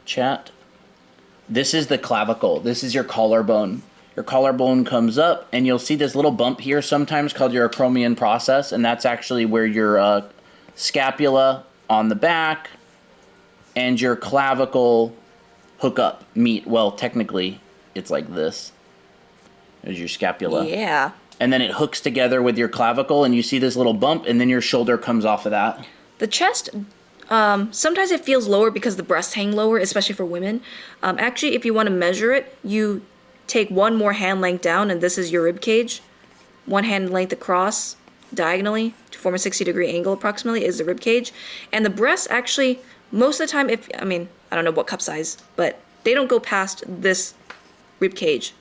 chat, this is the clavicle. This is your collarbone. Your collarbone comes up, and you'll see this little bump here sometimes called your acromion process, and that's actually where your scapula on the back and your clavicle hook up, meet. Well, technically, it's like this. There's your scapula. Yeah. And then it hooks together with your clavicle, and you see this little bump, and then your shoulder comes off of that. The chest, sometimes it feels lower because the breasts hang lower, especially for women. Actually, if you want to measure it, you take 1 more hand length down, and this is your rib cage. 1 hand length across, diagonally, to form a 60-degree angle approximately, is the rib cage. And the breasts actually, most of the time, I don't know what cup size, but they don't go past this rib cage.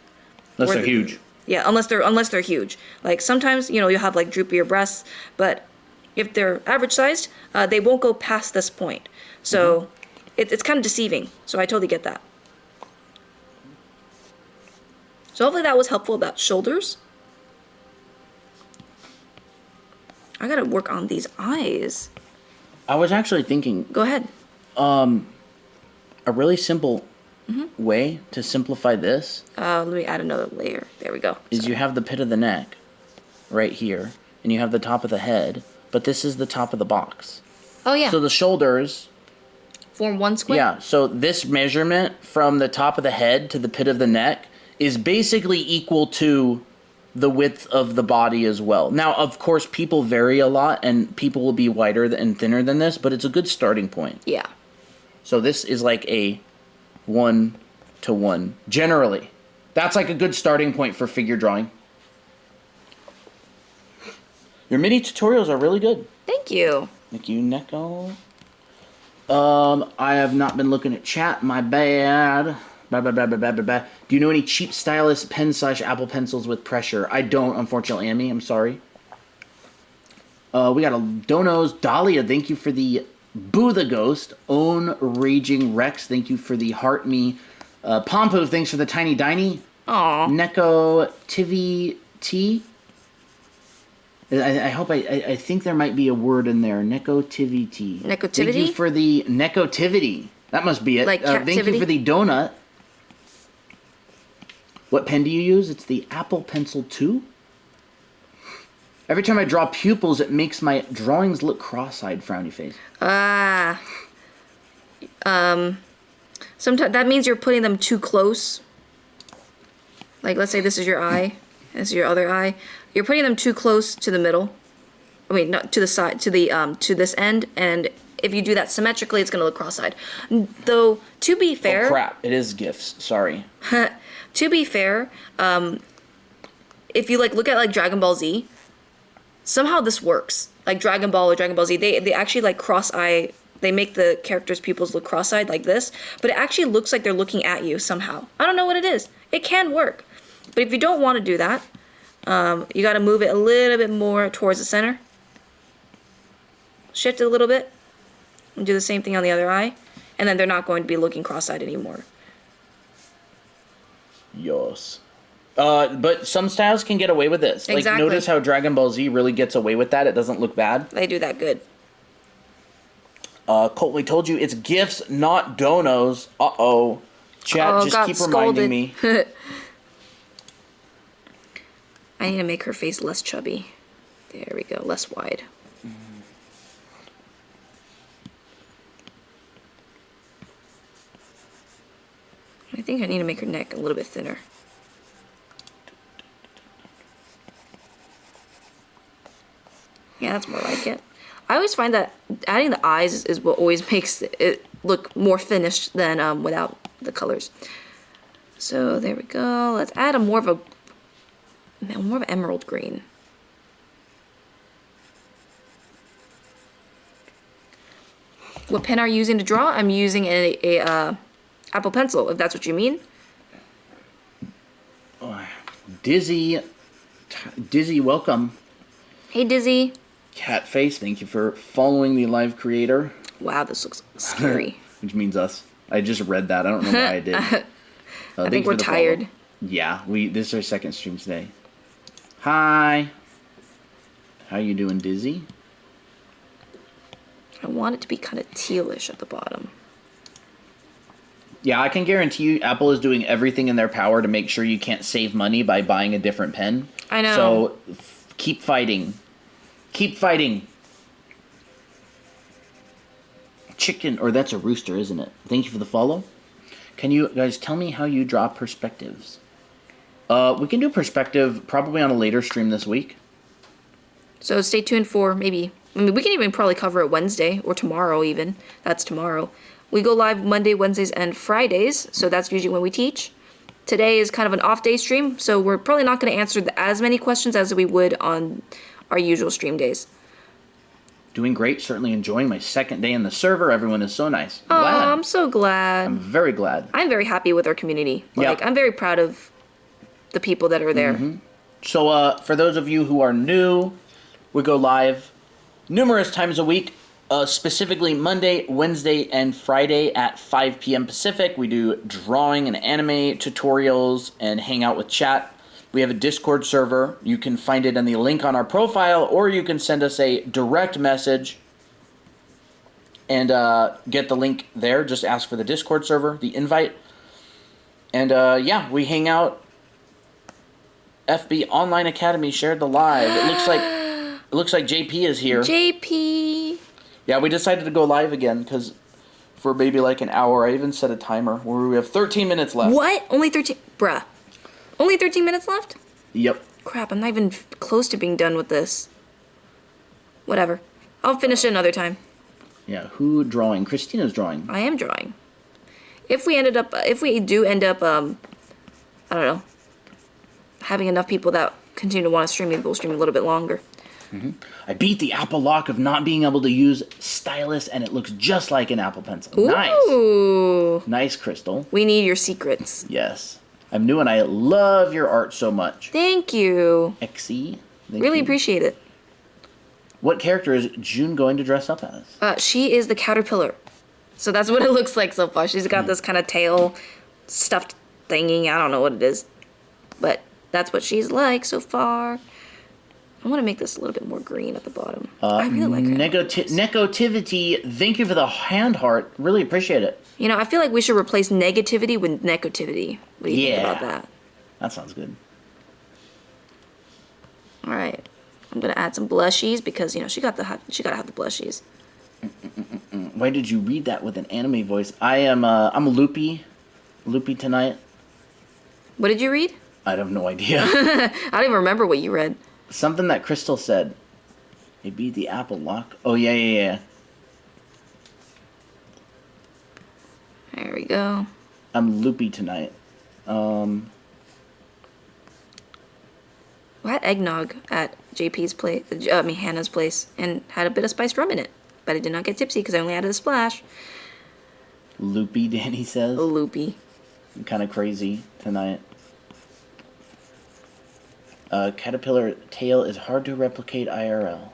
Unless they're huge. Yeah, unless they're huge. Like sometimes, you know, you'll have like droopier breasts, but if they're average sized, they won't go past this point. So it's kind of deceiving. So I totally get that. So hopefully that was helpful about shoulders. I gotta work on these eyes. I was actually thinking. Go ahead. A really simple way to simplify this. Let me add another layer. There we go. Is you have the pit of the neck right here, and you have the top of the head, but this is the top of the box. Oh yeah. So the shoulders form one square. Yeah. So this measurement from the top of the head to the pit of the neck is basically equal to the width of the body as well. Now, of course, people vary a lot, and people will be wider and thinner than this, but it's a good starting point. Yeah. So this is like a 1-to-1 generally. That's like a good starting point for figure drawing. Your mini tutorials are really good. Thank you. Thank you, Neko. I have not been looking at chat. My bad. Blah, blah, blah, blah, blah, blah, blah. Do you know any cheap stylus pen/Apple pencils with pressure? I don't, unfortunately, Amy. I'm sorry. We got a Donos. Dahlia, thank you for the Boo the Ghost. Own Raging Rex, thank you for the Heart Me. Pompo, thanks for the Tiny Diny. Aww. Neko Tivi T. I hope I think there might be a word in there. Necotivity. Necotivity? Thank you for the necotivity. That must be it. Like captivity? Thank you for the donut. What pen do you use? It's the Apple Pencil 2. Every time I draw pupils, it makes my drawings look cross-eyed, frowny face. Sometimes that means you're putting them too close. Like, let's say this is your eye, this is your other eye. You're putting them too close to the middle. I mean, not to the side, to the to this end, and if you do that symmetrically, it's gonna look cross-eyed. Though, to be fair, Oh crap! It is GIFs. Sorry. to be fair, if you like look at like Dragon Ball Z, somehow this works. Like Dragon Ball or Dragon Ball Z, they actually like cross-eye. They make the characters' pupils look cross-eyed like this, but it actually looks like they're looking at you somehow. I don't know what it is. It can work, but if you don't want to do that, you got to move it a little bit more towards the center. Shift it a little bit, and do the same thing on the other eye. and then they're not going to be looking cross-eyed anymore. Yes. But some styles can get away with this. Like, Exactly. notice how Dragon Ball Z really gets away with that. It doesn't look bad. They do that good. Colt, we told you it's gifts, not donos. Uh-oh. Chat, just got keep reminding me. I need to make her face less chubby. There we go, less wide. I think I need to make her neck a little bit thinner. Yeah, that's more like it. I always find that adding the eyes is what always makes it look more finished than without the colors. So there we go. Let's add more of emerald green. What pen are you using to draw? I'm using a Apple Pencil, if that's what you mean. Dizzy, welcome. Hey, Dizzy. Catface, thank you for following the live creator. Wow, this looks scary. Which means us. I just read that. I don't know why I did. I think we're tired. Follow. Yeah, this is our second stream today. Hi. How you doing, Dizzy? I want it to be kind of tealish at the bottom. Yeah, I can guarantee you Apple is doing everything in their power to make sure you can't save money by buying a different pen. I know. So keep fighting. Keep fighting. Chicken, or that's a rooster, isn't it? Thank you for the follow. Can you guys tell me how you draw perspectives? We can do perspective probably on a later stream this week. So stay tuned for maybe, I mean, we can even probably cover it Wednesday or tomorrow even. That's tomorrow. We go live Monday, Wednesdays, and Fridays, so that's usually when we teach. Today is kind of an off day stream, so we're probably not going to answer as many questions as we would on our usual stream days. Doing great. Certainly enjoying my second day in the server. Everyone is so nice. Oh, Glad. I'm so glad. I'm very glad. I'm very happy with our community. Like, Yep. I'm very proud of the people that are there. Mm-hmm. So, for those of you who are new, we go live numerous times a week, specifically Monday, Wednesday, and Friday at 5 p.m. Pacific. We do drawing and anime tutorials and hang out with chat. We have a Discord server. You can find it in the link on our profile, or you can send us a direct message and get the link there. Just ask for the Discord server, the invite. And yeah, we hang out. FB Online Academy shared the live. It looks like JP is here. JP. Yeah, we decided to go live again because for maybe like an hour. I even set a timer where we have 13 minutes left. What? Only 13? Bruh. Only 13 minutes left? Yep. Crap, I'm not even close to being done with this. Whatever. I'll finish it another time. Yeah, who drawing? Christina's drawing. I am drawing. If we do end up, I don't know, having enough people that continue to want to stream, maybe we'll stream a little bit longer. Mm-hmm. I beat the Apple lock of not being able to use stylus, and it looks just like an Apple Pencil. Ooh. Nice. Nice, Crystal. We need your secrets. Yes. I'm new and I love your art so much. Thank you. Exie. Really appreciate it. What character is June going to dress up as? She is the caterpillar. So that's what it looks like so far. She's got this kind of tail stuffed thingy. I don't know what it is. But that's what she's like so far. I want to make this a little bit more green at the bottom. I really like her. Negativity, thank you for the hand heart. Really appreciate it. You know, I feel like we should replace negativity with negativity. What do you think about that? That sounds good. All right. I'm going to add some blushies because, you know, she got to have the blushies. Why did you read that with an anime voice? I'm a loopy tonight. What did you read? I have no idea. I don't even remember what you read. Something that Crystal said. It beat the Apple lock. Oh, yeah. There we go. I'm loopy tonight. We had eggnog at JP's place, Hannah's place, and had a bit of spiced rum in it. But I did not get tipsy because I only added a splash. Loopy, Danny says. Loopy. I'm kind of crazy tonight. Caterpillar tail is hard to replicate IRL.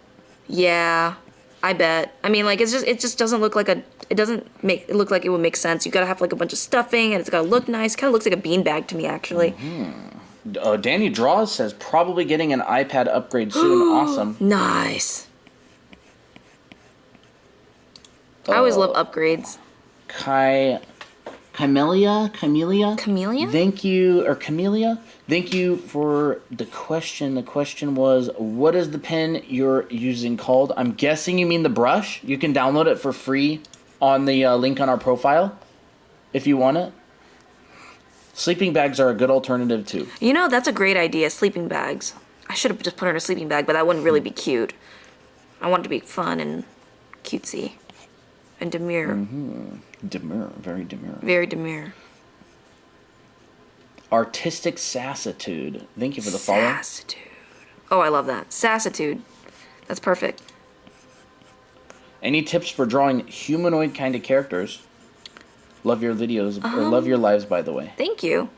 Yeah, I bet. I mean, like, it just doesn't look like It doesn't make it look like it would make sense. You gotta have like a bunch of stuffing, and it's gotta look nice. Kind of looks like a beanbag to me, actually. Danny Draws says probably getting an iPad upgrade soon. Awesome. Nice. I always love upgrades. Camellia? Camellia? Thank you, or Camellia. Thank you for the question. The question was, what is the pen you're using called? I'm guessing you mean the brush. You can download it for free on the link on our profile if you want it. Sleeping bags are a good alternative too. You know, that's a great idea, sleeping bags. I should have just put her in a sleeping bag, but that wouldn't really be cute. I want it to be fun and cutesy and demure. Demure, very demure. Very demure. Artistic Sassitude. Thank you for the follow. Sassitude. Oh, I love that. Sassitude. That's perfect. Any tips for drawing humanoid kind of characters? Love your videos, or love your lives, by the way. Thank you.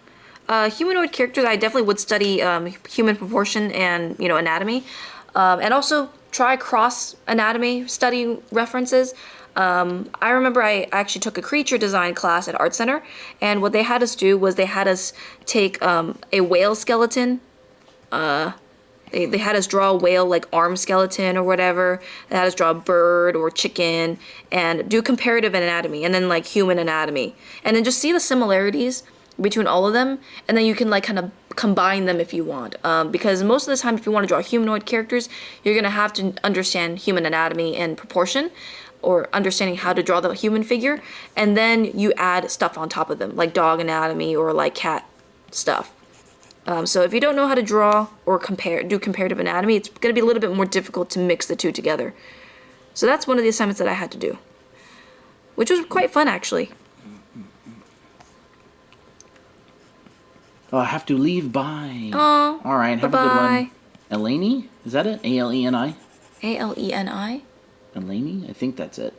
Humanoid characters, I definitely would study human proportion and, anatomy. And also try cross anatomy study references. I remember I actually took a creature design class at Art Center, and what they had us do was they had us take a whale skeleton. They had us draw a whale, like arm skeleton or whatever. They had us draw a bird or chicken and do comparative anatomy, and then like human anatomy, and then just see the similarities between all of them, and then you can like kind of combine them if you want. Because most of the time, if you want to draw humanoid characters, you're gonna have to understand human anatomy and proportion, or understanding how to draw the human figure, and then you add stuff on top of them, like dog anatomy or like cat stuff. So if you don't know how to draw or do comparative anatomy, it's going to be a little bit more difficult to mix the two together. So that's one of the assignments that I had to do, which was quite fun, actually. Oh, I have to leave. Bye. Oh, all right. Have a good one. Eleni? Is that it? A-L-E-N-I? A-L-E-N-I? Eleni? I think that's it.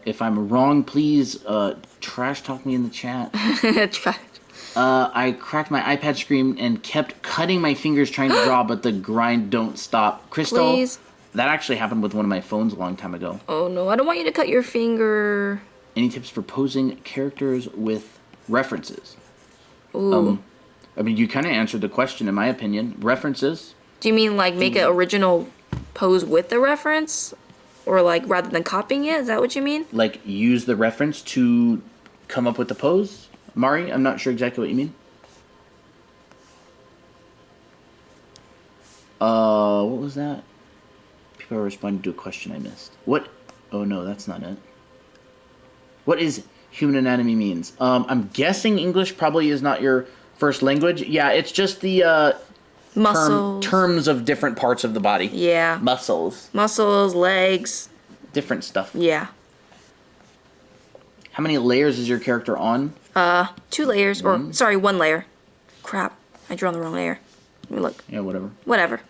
If I'm wrong, please trash talk me in the chat. I cracked my iPad screen and kept cutting my fingers trying to draw, but the grind don't stop. Crystal, Please. That actually happened with one of my phones a long time ago. Oh no, I don't want you to cut your finger. Any tips for posing characters with references? Ooh. I mean, you kind of answered the question, in my opinion. References. Do you mean like make an original pose with the reference? Or like rather than copying it? Is that what you mean? Like use the reference to come up with the pose? Mari, I'm not sure exactly what you mean. What was that? People are responding to a question I missed. What? Oh no, that's not it. What is human anatomy means? I'm guessing English probably is not your first language. Yeah, it's just the muscles. Terms of different parts of the body. Yeah. Muscles, legs. different stuff. Yeah. How many layers is your character on? 2 layers, or sorry, 1 layer. Crap, I drew on the wrong layer. Let me look. Yeah, whatever. Whatever.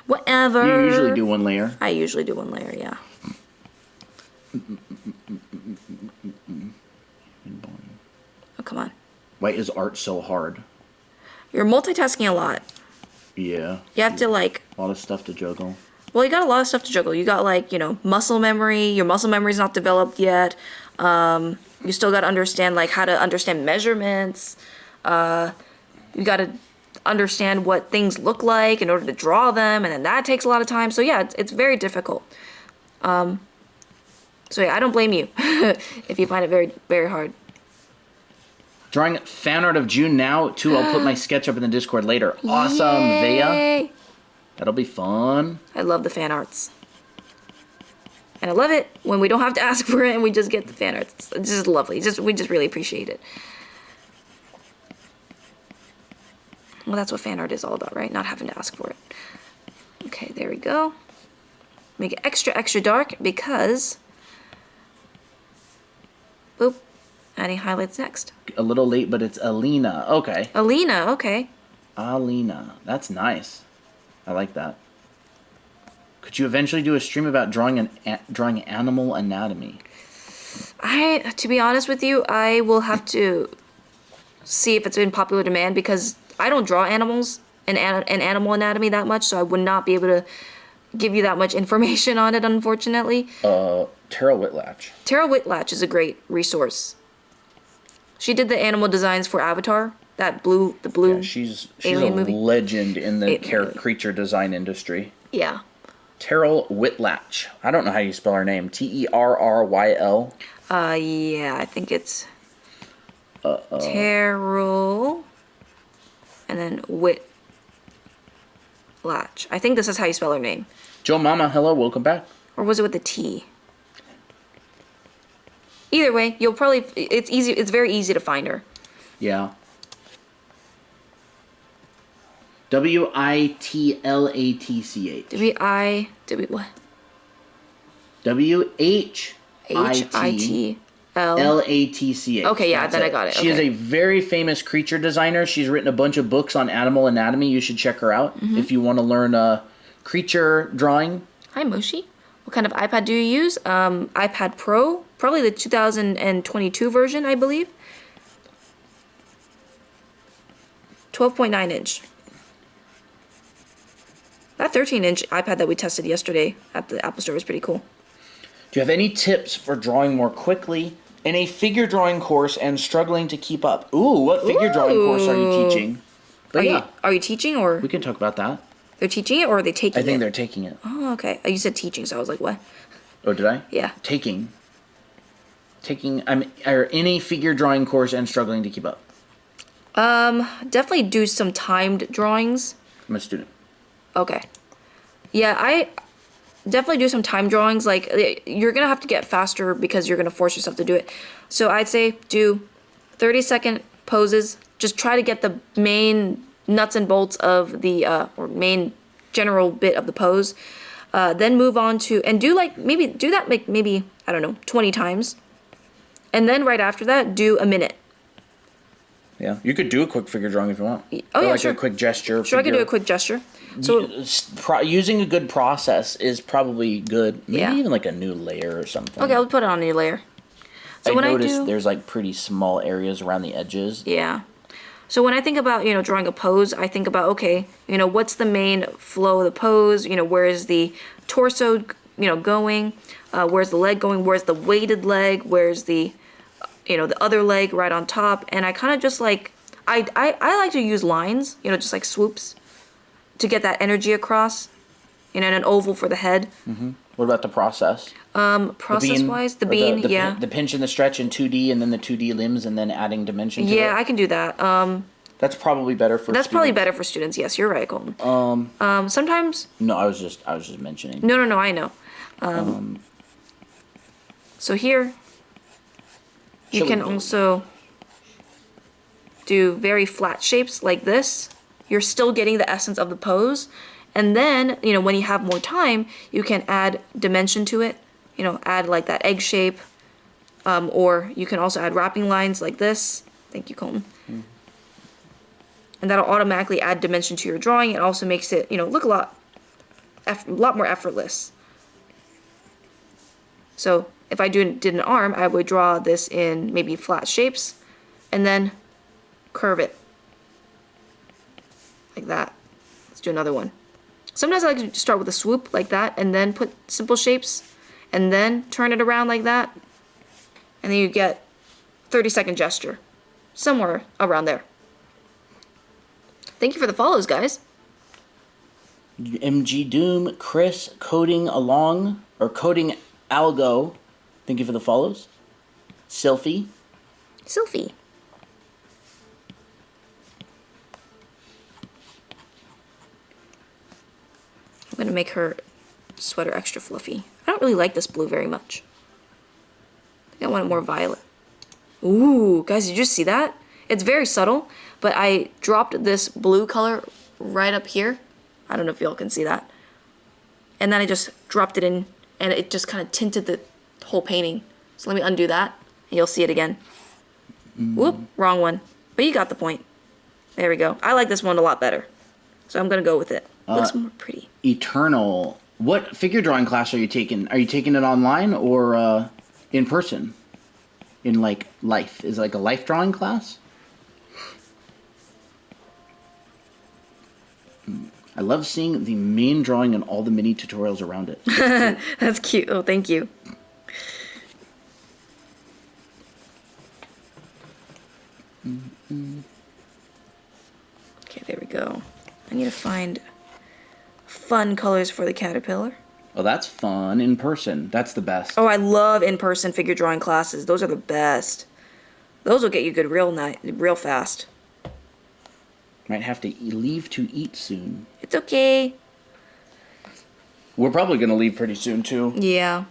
Whatever. You usually do 1 layer. I usually do 1 layer, yeah. Oh, come on. Why is art so hard? You're multitasking a lot. Yeah. You have to like... A lot of stuff to juggle. Well, you got a lot of stuff to juggle. You got like, muscle memory. Your muscle memory's not developed yet. You still got to understand like how to understand measurements. You got to understand what things look like in order to draw them, and then that takes a lot of time. So yeah, it's very difficult. So yeah, I don't blame you if you find it very, very hard. Drawing fan art of June now, too. I'll put my sketch up in the Discord later. Awesome, Vea. That'll be fun. I love the fan arts. And I love it when we don't have to ask for it and we just get the fan arts. It's just lovely. We just really appreciate it. Well, that's what fan art is all about, right? Not having to ask for it. Okay, there we go. Make it extra, extra dark because... Boop. Adding highlights next. A little late, but it's Alina. Okay. Alina, okay. Alina. That's nice. I like that. Could you eventually do a stream about drawing animal anatomy? To be honest with you, I will have to see if it's in popular demand because I don't draw animals and animal anatomy that much, so I would not be able to, give you that much information on it, unfortunately. Tara Whitlatch. Tara Whitlatch is a great resource. She did the animal designs for Avatar, the blue Yeah, she's alien a movie. legend in the creature design industry. Yeah. Terrell Whitlatch. I don't know how you spell her name. Terryl. Yeah, I think it's Terrell and then Whitlatch. I think this is how you spell her name. Joe Mama, hello, welcome back. Or was it with a T? Either way, you'll probably, it's very easy to find her. Yeah. Whitlatch. What? Whitlatch. Okay, yeah, then I got it. She is a very famous creature designer. She's written a bunch of books on animal anatomy. You should check her out if you want to learn creature drawing. Hi, Moshi. What kind of iPad do you use? iPad Pro, probably the 2022 version, I believe. 12.9 inch. That 13-inch iPad that we tested yesterday at the Apple Store was pretty cool. Do you have any tips for drawing more quickly in a figure drawing course and struggling to keep up? Ooh, what figure drawing course are you teaching? But Are you teaching, or we can talk about that. they're teaching it, or are they taking it? I think they're taking it. Oh, okay. You said teaching, so I was like, what? Oh, did I? Yeah. Taking, or any figure drawing course and struggling to keep up. Definitely do some timed drawings. I'm a student. Okay. Yeah, I definitely do some time drawings. Like, you're going to have to get faster because you're going to force yourself to do it. So I'd say do 30-second poses. Just try to get the main nuts and bolts of the, or main general bit of the pose. Then move on to, and do like, maybe, I don't know, 20 times. And then right after that, do a minute. Yeah, you could do a quick figure drawing if you want. Oh, yeah, like sure. a quick gesture. Sure, I could do a quick gesture. So using a good process is probably good. Maybe Yeah. even like a new layer or something. okay, I'll put it on a new layer. So I when noticed there's like pretty small areas around the edges. Yeah. So when I think about, drawing a pose, I think about, okay, what's the main flow of the pose? Where is the torso, going? Where's the leg going? Where's the weighted leg? Where's the, the other leg right on top? And I kind of just like, I like to use lines, just like swoops to get that energy across, and an oval for the head. Mm-hmm. What about the process? Process-wise, the bean, yeah. The pinch and the stretch in 2D, and then the 2D limbs, and then adding dimension to it. Yeah, I can do that. That's probably better for That's students. probably better for students. Yes, you're right, Colton. Sometimes. No, I was just mentioning. No, I know. So here, you can also do very flat shapes like this. You're still getting the essence of the pose. And then, when you have more time, you can add dimension to it. Add like that egg shape. Or you can also add wrapping lines like this. Thank you, Colton. And that'll automatically add dimension to your drawing. It also makes it, look a lot more effortless. So if I did an arm, I would draw this in maybe flat shapes and then curve it like that. Let's do another one. Sometimes I like to start with a swoop like that and then put simple shapes and then turn it around like that. And then you get 30-second gesture. Somewhere around there. Thank you for the follows, guys. MG Doom, Chris, Coding Algo. Thank you for the follows. Sylphie. I'm going to make her sweater extra fluffy. I don't really like this blue very much. I think I want it more violet. Ooh, guys, did you see that? It's very subtle, but I dropped this blue color right up here. I don't know if y'all can see that. And then I just dropped it in, and it just kind of tinted the whole painting. So let me undo that, and you'll see it again. Whoop, wrong one. But you got the point. There we go. I like this one a lot better. So I'm going to go with it. Looks more pretty. Eternal. What figure drawing class are you taking? Are you taking it online or in person? In like life? Is it like a life drawing class? I love seeing the main drawing and all the mini tutorials around it. That's cute. Oh, thank you. Okay, there we go. I need to find fun colors for the caterpillar. Oh, that's fun in person. That's the best. Oh, I love in-person figure drawing classes. Those are the best. Those will get you good real fast. Might have to leave to eat soon. It's okay. We're probably going to leave pretty soon, too. Yeah.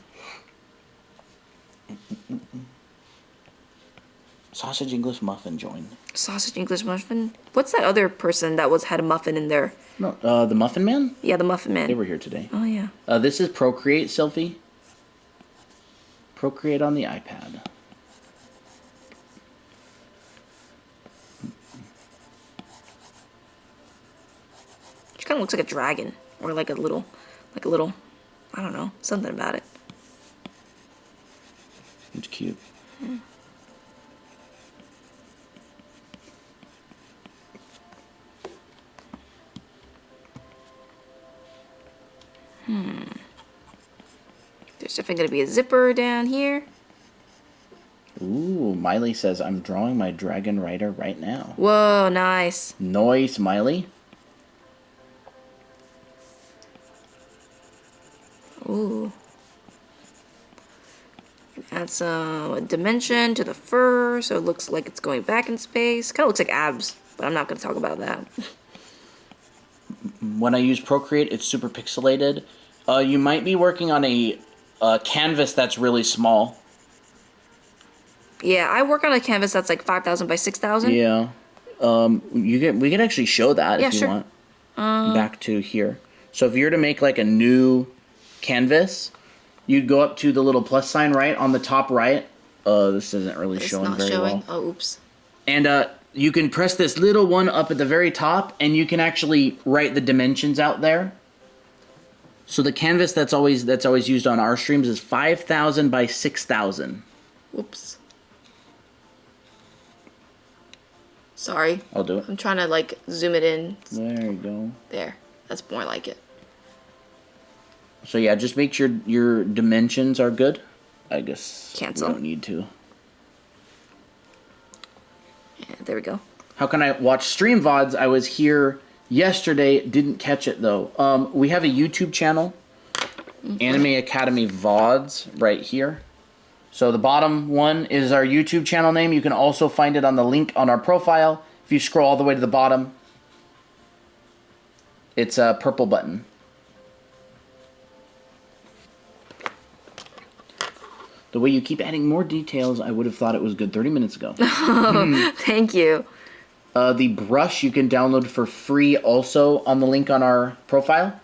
Sausage English muffin join. Sausage English muffin? What's that other person that had a muffin in there? No, the Muffin Man? Yeah, the Muffin Man. They were here today. Oh, yeah. This is Procreate, Sylphie. Procreate on the iPad. She kind of looks like a dragon. Or like a little, I don't know, something about it. It's cute. There's definitely going to be a zipper down here. Ooh, Miley says, I'm drawing my Dragon Rider right now. Whoa, nice. Nice, Miley. Ooh. Add some dimension to the fur so it looks like it's going back in space. Kind of looks like abs, but I'm not going to talk about that. When I use Procreate, it's super pixelated. You might be working on a canvas that's really small. Yeah, I work on a canvas that's like 5,000 by 6,000. Yeah. We can actually show that Yeah, if you sure. want. Back to here. So if you're to make like a new canvas, you'd go up to the little plus sign right on the top right. This isn't really It's showing not very showing. well. Oh, oops. And you can press this little one up at the very top, and you can actually write the dimensions out there. So the canvas that's always used on our streams is 5,000 by 6,000. Whoops. Sorry. I'll do it. I'm trying to like zoom it in. There you go. There. That's more like it. So yeah, just make sure your dimensions are good. I guess Cancel. we don't need to. Yeah, there we go. How can I watch stream VODs? I was here yesterday, didn't catch it though. We have a YouTube channel, Anime Academy VODs, right here. So the bottom one is our YouTube channel name. You can also find it on the link on our profile. If you scroll all the way to the bottom, it's a purple button. The way you keep adding more details, I would have thought it was good 30 minutes ago. Thank you. The brush you can download for free also on the link on our profile.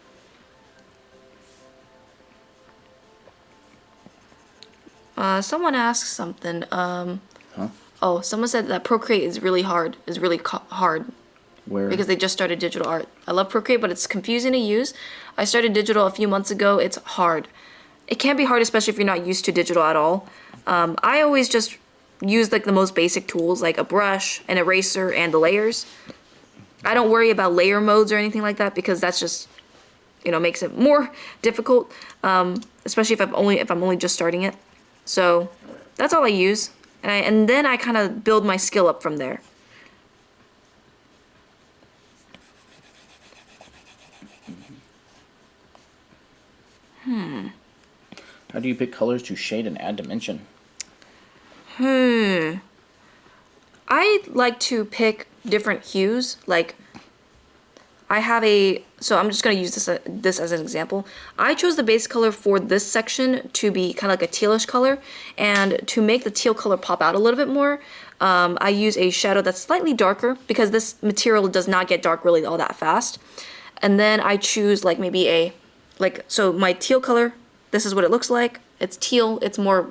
Someone asked something. Oh, someone said that Procreate is really hard. Hard. Where? Because they just started digital art. I love Procreate, but it's confusing to use. I started digital a few months ago. It's hard. It can be hard, especially if you're not used to digital at all. I always just use like the most basic tools, like a brush, an eraser, and the layers. I don't worry about layer modes or anything like that because that's just, makes it more difficult, especially if I'm only just starting it. So that's all I use, and then I kind of build my skill up from there. How do you pick colors to shade and add dimension? I like to pick different hues. Like, so I'm just going to use this as an example. I chose the base color for this section to be kind of like a tealish color. And to make the teal color pop out a little bit more, I use a shadow that's slightly darker because this material does not get dark really all that fast. And then I choose like maybe so my teal color, this is what it looks like. It's teal, it's more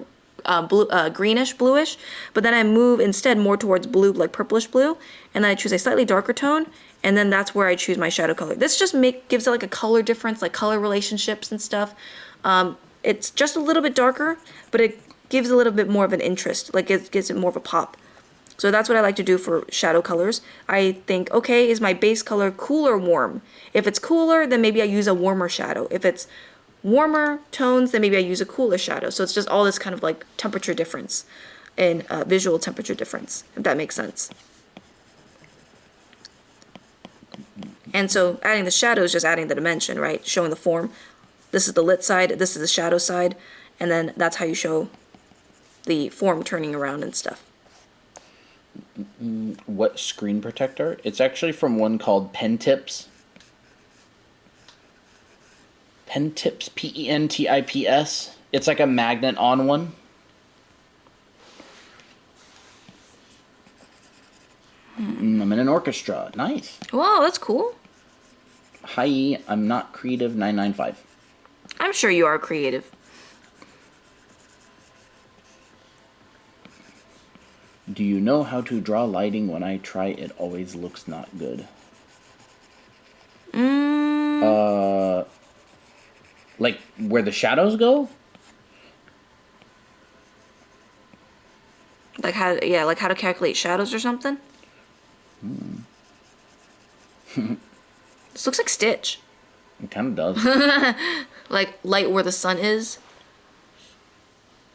greenish, bluish, but then I move instead more towards blue, like purplish blue, and then I choose a slightly darker tone, and then that's where I choose my shadow color. This just gives it like a color difference, like color relationships and stuff. It's just a little bit darker, but it gives a little bit more of an interest, like it gives it more of a pop. So that's what I like to do for shadow colors. I think, okay, is my base color cool or warm? If it's cooler, then maybe I use a warmer shadow. If it's warmer tones, then maybe I use a cooler shadow. So it's just all this kind of like temperature difference and visual temperature difference, if that makes sense. And so adding the shadow is just adding the dimension, right? Showing the form. This is the lit side, this is the shadow side, and then that's how you show the form turning around and stuff. What screen protector? It's actually from one called Pen Tips. Pen Tips, P-E-N-T-I-P-S. It's like a magnet on one. I'm in an orchestra. Nice. Wow, that's cool. Hi, I'm not creative 995. I'm sure you are creative. Do you know how to draw lighting? When I try, it always looks not good. Like where the shadows go? Like how, yeah, like how to calculate shadows or something. This looks like Stitch. It kind of does. Like light where the sun is.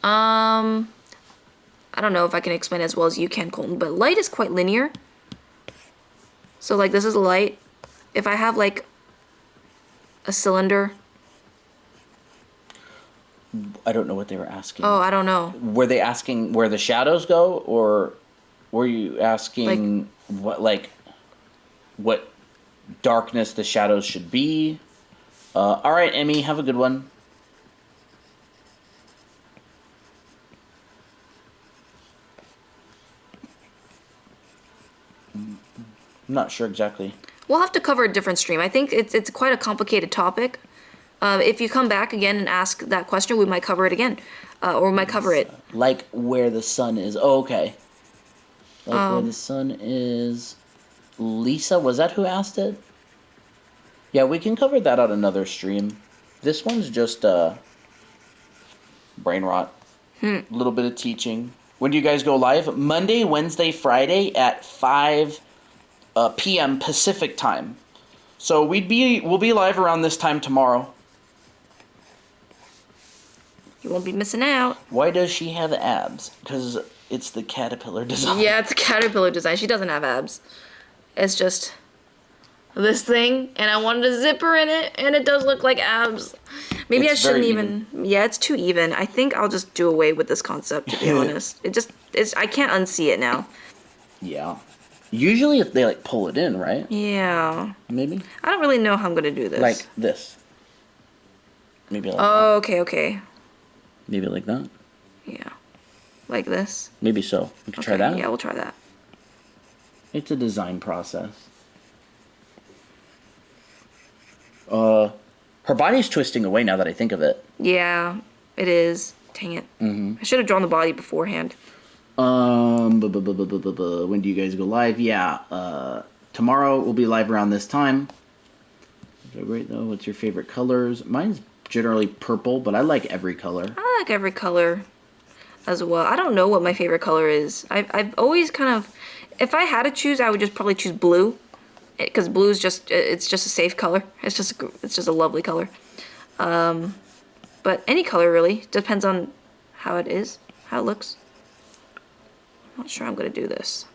I don't know if I can explain it as well as you can, Colton, but light is quite linear. So like this is light. If I have like a cylinder. I don't know what they were asking. Oh, I don't know. Were they asking where the shadows go, or were you asking what darkness the shadows should be? All right, Emmy, have a good one. I'm not sure exactly. We'll have to cover a different stream. I think it's quite a complicated topic. If you come back again and ask that question, we might cover it again, or we might cover it. Like where the sun is. Oh, okay. Like where the sun is. Lisa, was that who asked it? Yeah, we can cover that on another stream. This one's just Brainrot. A little bit of teaching. When do you guys go live? Monday, Wednesday, Friday at 5 p.m. Pacific time. So we'll be live around this time tomorrow. You won't be missing out. Why does she have abs? Because it's the caterpillar design. Yeah, it's a caterpillar design. She doesn't have abs. It's just this thing, and I wanted a zipper in it, and it does look like abs. Maybe I shouldn't even. Yeah, it's too even. I think I'll just do away with this concept, to be honest. I can't unsee it now. Yeah. Usually if they like pull it in, right? Yeah. Maybe? I don't really know how I'm gonna do this. Like this. Maybe like that. Okay. Maybe like that. Yeah. Like this. Maybe so. We can try that? Yeah, we'll try that. It's a design process. Her body's twisting away now that I think of it. Yeah, it is. Dang it. I should have drawn the body beforehand. When do you guys go live? Yeah, tomorrow we'll be live around this time. Great though. What's your favorite colors? Mine's generally purple, but I like every color. I like every color as well. I don't know what my favorite color is. I've always kind of, if I had to choose, I would just probably choose blue, because blue is it's just a safe color. It's just a lovely color. But any color really depends on how it is, how it looks. I'm not sure I'm gonna do this.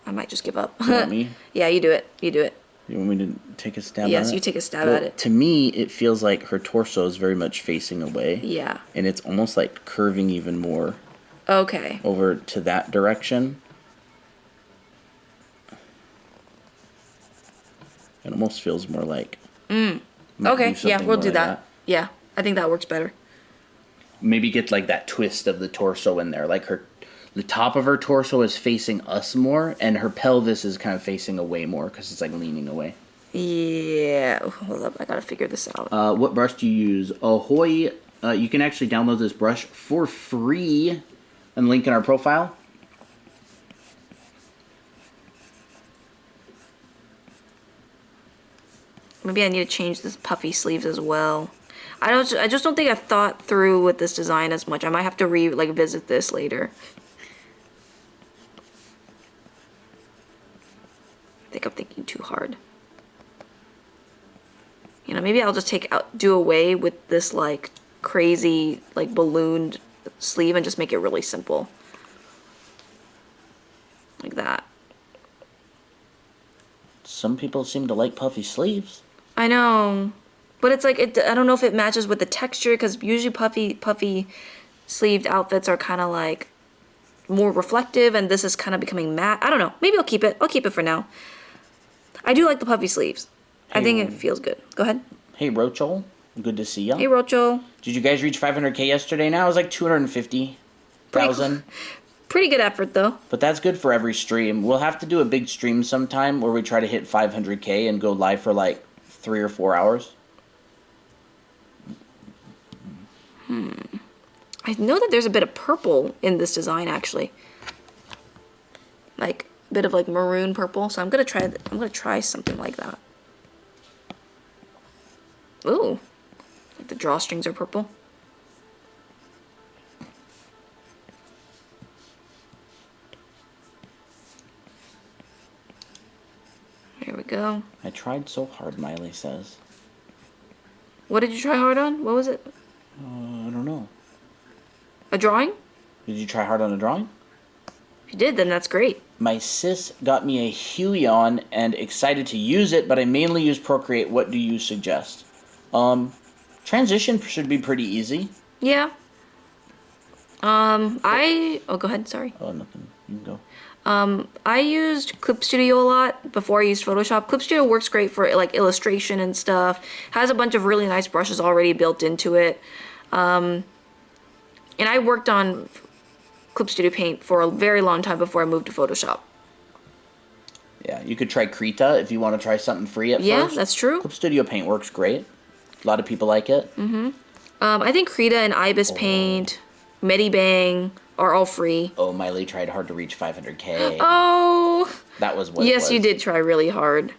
I might just give up. You want me? Yeah, you do it. You do it. You want me to take a stab at it? Yes, you take a stab at it. To me, it feels like her torso is very much facing away. Yeah. And it's almost like curving even more. Okay. Over to that direction. It almost feels more like... Okay, yeah, we'll do that. Yeah, I think that works better. Maybe get like that twist of the torso in there. Like the top of her torso is facing us more, and her pelvis is kind of facing away more because it's like leaning away. Yeah, hold up, I gotta figure this out. What brush do you use? Ahoy! You can actually download this brush for free, and link in our profile. Maybe I need to change this puffy sleeves as well. I just don't think I thought through with this design as much. I might have to revisit this later. hard. You know, maybe I'll just do away with this like crazy like ballooned sleeve and just make it really simple. Like that. Some people seem to like puffy sleeves. I know. But it's like, I don't know if it matches with the texture, because usually puffy sleeved outfits are kind of like more reflective, and this is kind of becoming matte. I don't know. Maybe I'll keep it. I'll keep it for now. I do like the puffy sleeves. Hey, I think it feels good. Go ahead. Hey, Rochel. Good to see ya. Hey, Rocho. Did you guys reach 500K yesterday? Now it was like 250,000. Pretty good effort, though. But that's good for every stream. We'll have to do a big stream sometime where we try to hit 500K and go live for like 3 or 4 hours. I know that there's a bit of purple in this design, actually. Like a bit of like maroon purple. So I'm gonna try something like that. Ooh, like the drawstrings are purple. There we go. I tried so hard, Miley says. What did you try hard on? What was it? I don't know. A drawing? Did you try hard on a drawing? If you did, then that's great. My sis got me a Huion and excited to use it, but I mainly use Procreate. What do you suggest? Transition should be pretty easy. Yeah. Oh, go ahead. Sorry. Oh, nothing. You can go. I used Clip Studio a lot before I used Photoshop. Clip Studio works great for like illustration and stuff. Has a bunch of really nice brushes already built into it. And I worked on Clip Studio Paint for a very long time before I moved to Photoshop. Yeah, you could try Krita if you want to try something free at first. Yeah, that's true. Clip Studio Paint works great. A lot of people like it. Mm-hmm. I think Krita and Ibis Paint, Medibang are all free. Oh, Miley tried hard to reach 500K. Oh! That was what Yes, it was. you did try really hard.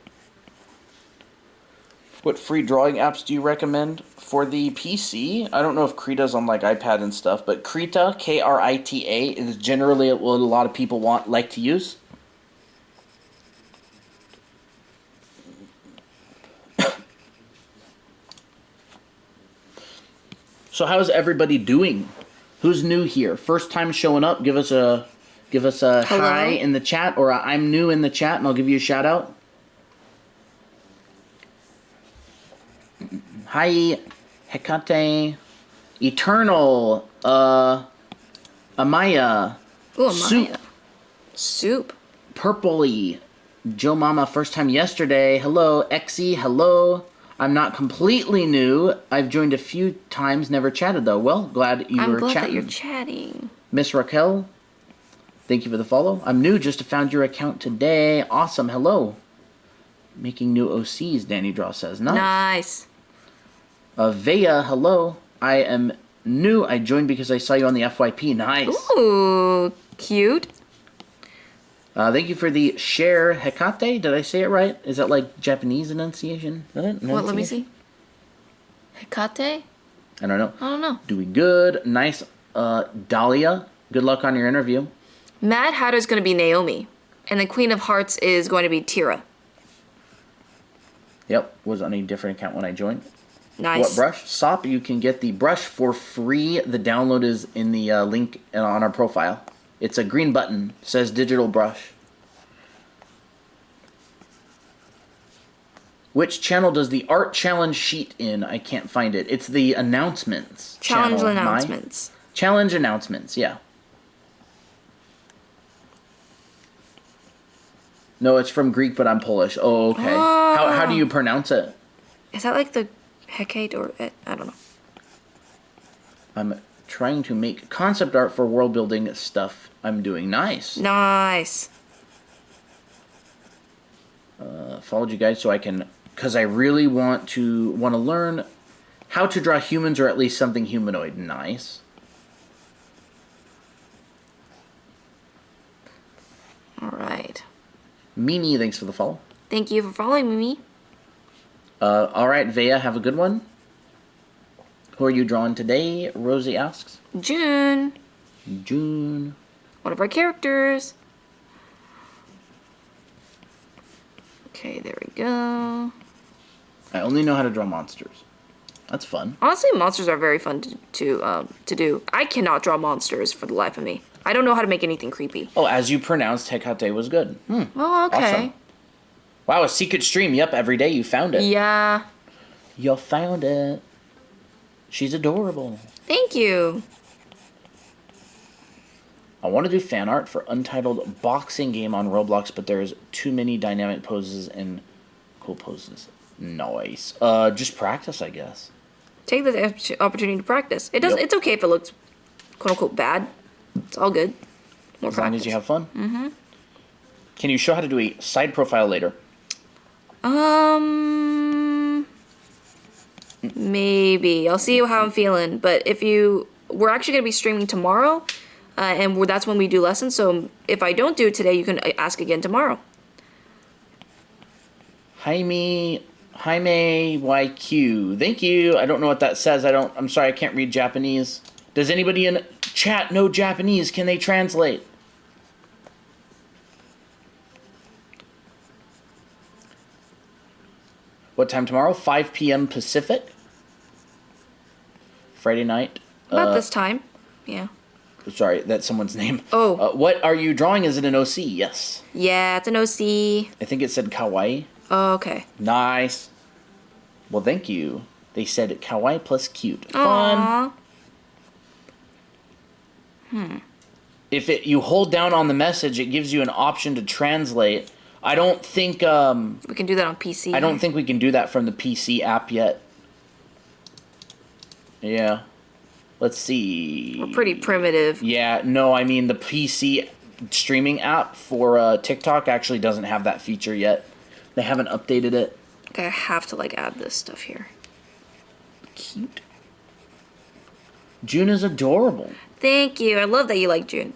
What free drawing apps do you recommend? For the PC, I don't know if Krita's on like iPad and stuff, but Krita, Krita, is generally what a lot of people like to use. So how's everybody doing? Who's new here? First time showing up, give us a hi in the chat, or I'm new in the chat and I'll give you a shout out. Hi, Hecate, Eternal, Amaya, Ooh, Soup, Soup, Purpley, Joe Mama, first time yesterday. Hello, Exy, hello. I'm not completely new. I've joined a few times, never chatted though. Well, glad you were chatting. I'm glad that you're chatting. Miss Raquel, thank you for the follow. I'm new, just found your account today. Awesome, hello. Making new OCs, Danny Draw says. Nice. Vea, hello. I am new. I joined because I saw you on the FYP. Nice. Ooh, cute. Thank you for the share, Hecate. Did I say it right? Is that like Japanese enunciation? What? Let me see. Hecate? I don't know. I don't know. Doing good. Nice. Dahlia, good luck on your interview. Mad Hatter's going to be Naomi. And the Queen of Hearts is going to be Tira. Yep. Was on a different account when I joined. Nice. What brush? SOP, you can get the brush for free. The download is in the link on our profile. It's a green button. It says digital brush. Which channel does the art challenge sheet in? I can't find it. It's the announcements. Challenge announcements. Challenge announcements, yeah. No, it's from Greek, but I'm Polish. Oh, okay. Oh. How do you pronounce it? Is that like the Hecate or... I don't know. I'm trying to make concept art for world building stuff I'm doing. Nice. Nice. Followed you guys so I can... Because I really want to learn how to draw humans, or at least something humanoid. Nice. All right. Mimi, thanks for the follow. Thank you for following, Mimi. All right, Vea, have a good one. Who are you drawing today? Rosie asks. June. June. One of our characters. Okay, there we go. I only know how to draw monsters. That's fun. Honestly, monsters are very fun to do. I cannot draw monsters for the life of me. I don't know how to make anything creepy. Oh, as you pronounced, Hecate was good. Oh, okay. Awesome. Wow, a secret stream. Yep, every day you found it. Yeah. You found it. She's adorable. Thank you. I want to do fan art for Untitled boxing game on Roblox, but there's too many dynamic poses and cool poses. Nice. Just practice, I guess. Take the opportunity to practice. It doesn't. Yep. It's okay if it looks quote unquote bad. It's all good. More As practice. long as you have fun. Mm-hmm. Can you show how to do a side profile later? Maybe. I'll see how I'm feeling. But we're actually gonna be streaming tomorrow, and that's when we do lessons. So if I don't do it today, you can ask again tomorrow. Jaime YQ. Thank you. I don't know what that says. I'm sorry, I can't read Japanese. Does anybody in chat know Japanese? Can they translate? What time tomorrow? 5 p.m. Pacific. Friday night. About this time. Yeah. Sorry, that's someone's name. Oh. What are you drawing? Is it an OC? Yes. Yeah, it's an OC. I think it said kawaii. Oh, okay. Nice. Well, thank you. They said kawaii plus cute. Aww. Fun. If you hold down on the message, it gives you an option to translate. I don't think we can do that on PC. I don't think we can do that from the PC app yet. Yeah. Let's see. We're pretty primitive. Yeah, no, I mean the PC streaming app for TikTok actually doesn't have that feature yet. They haven't updated it. Okay, I have to add this stuff here. Cute. June is adorable. Thank you. I love that you like June.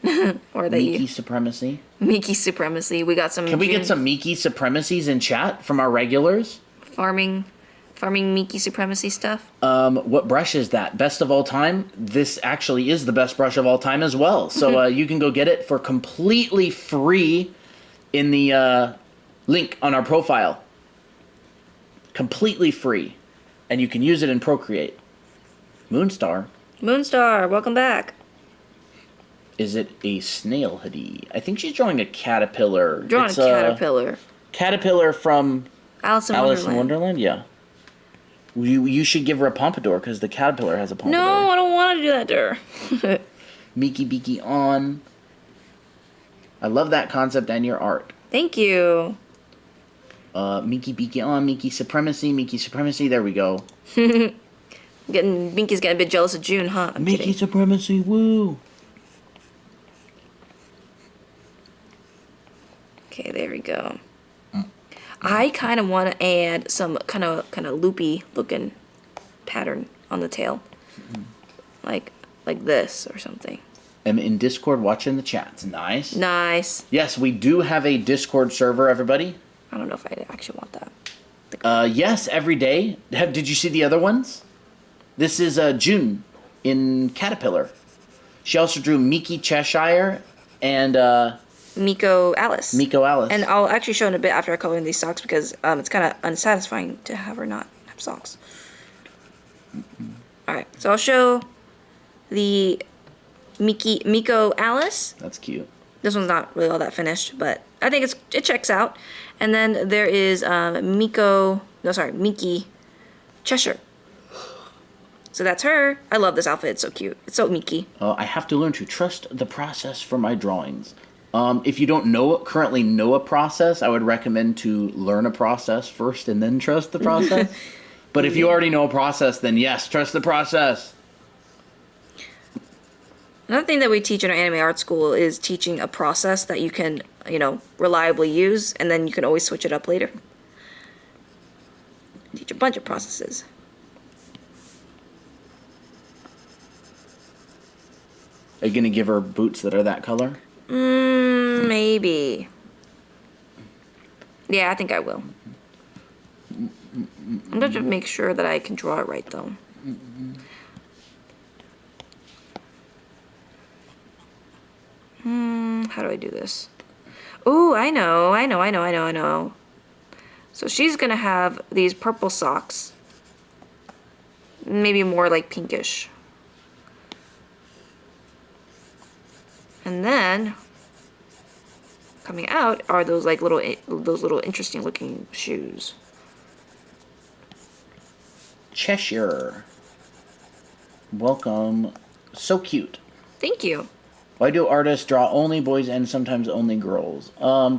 Or that Miki you supremacy. Miki supremacy. We got some. Can we get some Miki supremacies in chat from our regulars? farming Miki supremacy stuff? What brush is that? Best of all time? This actually is the best brush of all time as well. So you can go get it for completely free in the link on our profile. Completely free. And you can use it in Procreate. Moonstar. Moonstar, welcome back. Is it a snail hoodie? I think she's drawing a caterpillar. Drawing a caterpillar. Caterpillar from Alice in Wonderland, yeah. You should give her a pompadour because the caterpillar has a pompadour. No, I don't want to do that to her. Miki Biki on. I love that concept and your art. Thank you. Miki Biki on, Miki Supremacy, there we go. Miki's getting a bit jealous of June, huh? I'm Miki kidding. Supremacy, woo! Okay, there we go. I kind of want to add some kind of loopy looking pattern on the tail, like this or something. I'm in Discord watching the chats. Nice. Nice. Yes, we do have a Discord server, everybody. I don't know if I actually want that. Yes, every day. Did you see the other ones? This is June in Caterpillar. She also drew Miki Cheshire and Miko Alice. Miko Alice. And I'll actually show in a bit after I color in these socks because it's kind of unsatisfying to have her not have socks. Alright, so I'll show the Miko Alice. That's cute. This one's not really all that finished, but I think it checks out. And then there is Miki Cheshire. So that's her. I love this outfit. It's so cute. It's so Miki. I have to learn to trust the process for my drawings. If you don't currently know a process, I would recommend to learn a process first and then trust the process. But if you already know a process, then yes, trust the process. Another thing that we teach in our anime art school is teaching a process that you can, reliably use, and then you can always switch it up later. Teach a bunch of processes. Are you going to give her boots that are that color? Maybe. Yeah, I think I will. I'm going to make sure that I can draw it right, though. How do I do this? Ooh, I know. So she's gonna have these purple socks. Maybe more like pinkish. And then coming out are those like little interesting looking shoes. Cheshire. Welcome. So cute. Thank you. Why do artists draw only boys and sometimes only girls?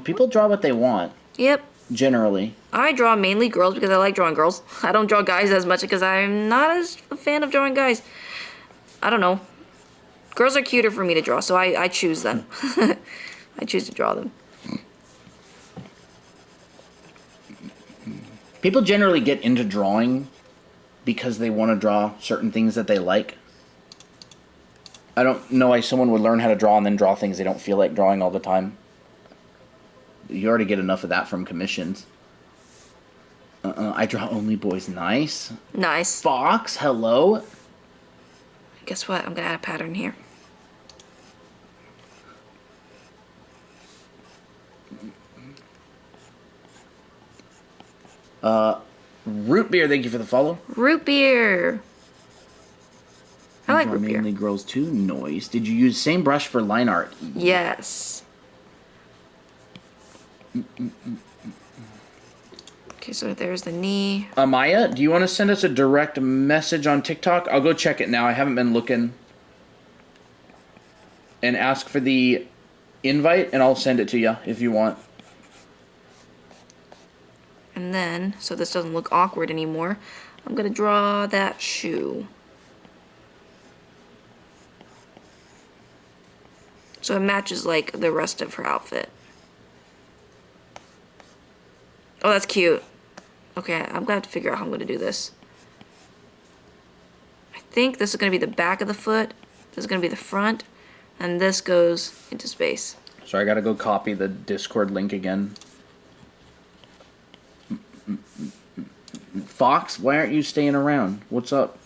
People draw what they want, Yep. generally. I draw mainly girls because I like drawing girls. I don't draw guys as much because I'm not as a fan of drawing guys. I don't know. Girls are cuter for me to draw, so I choose them. I choose to draw them. People generally get into drawing because they want to draw certain things that they like. I don't know why someone would learn how to draw and then draw things they don't feel like drawing all the time. You already get enough of that from commissions. I draw only boys. Nice. Nice. Fox, hello. Guess what? I'm gonna add a pattern here. Root beer, thank you for the follow. Root beer. I like Draw root beer. mainly girls too. Noise. Did you use same brush for line art? Yes. Okay, so there's the knee. Amaya, do you want to send us a direct message on TikTok? I'll go check it now. I haven't been looking. And ask for the invite, and I'll send it to you if you want. And then, so this doesn't look awkward anymore, I'm gonna draw that shoe. So it matches like the rest of her outfit. Oh, that's cute. Okay, I'm gonna have to figure out how I'm gonna do this. I think this is gonna be the back of the foot, this is gonna be the front, and this goes into space. So I gotta go copy the Discord link again. Fox, why aren't you staying around? What's up?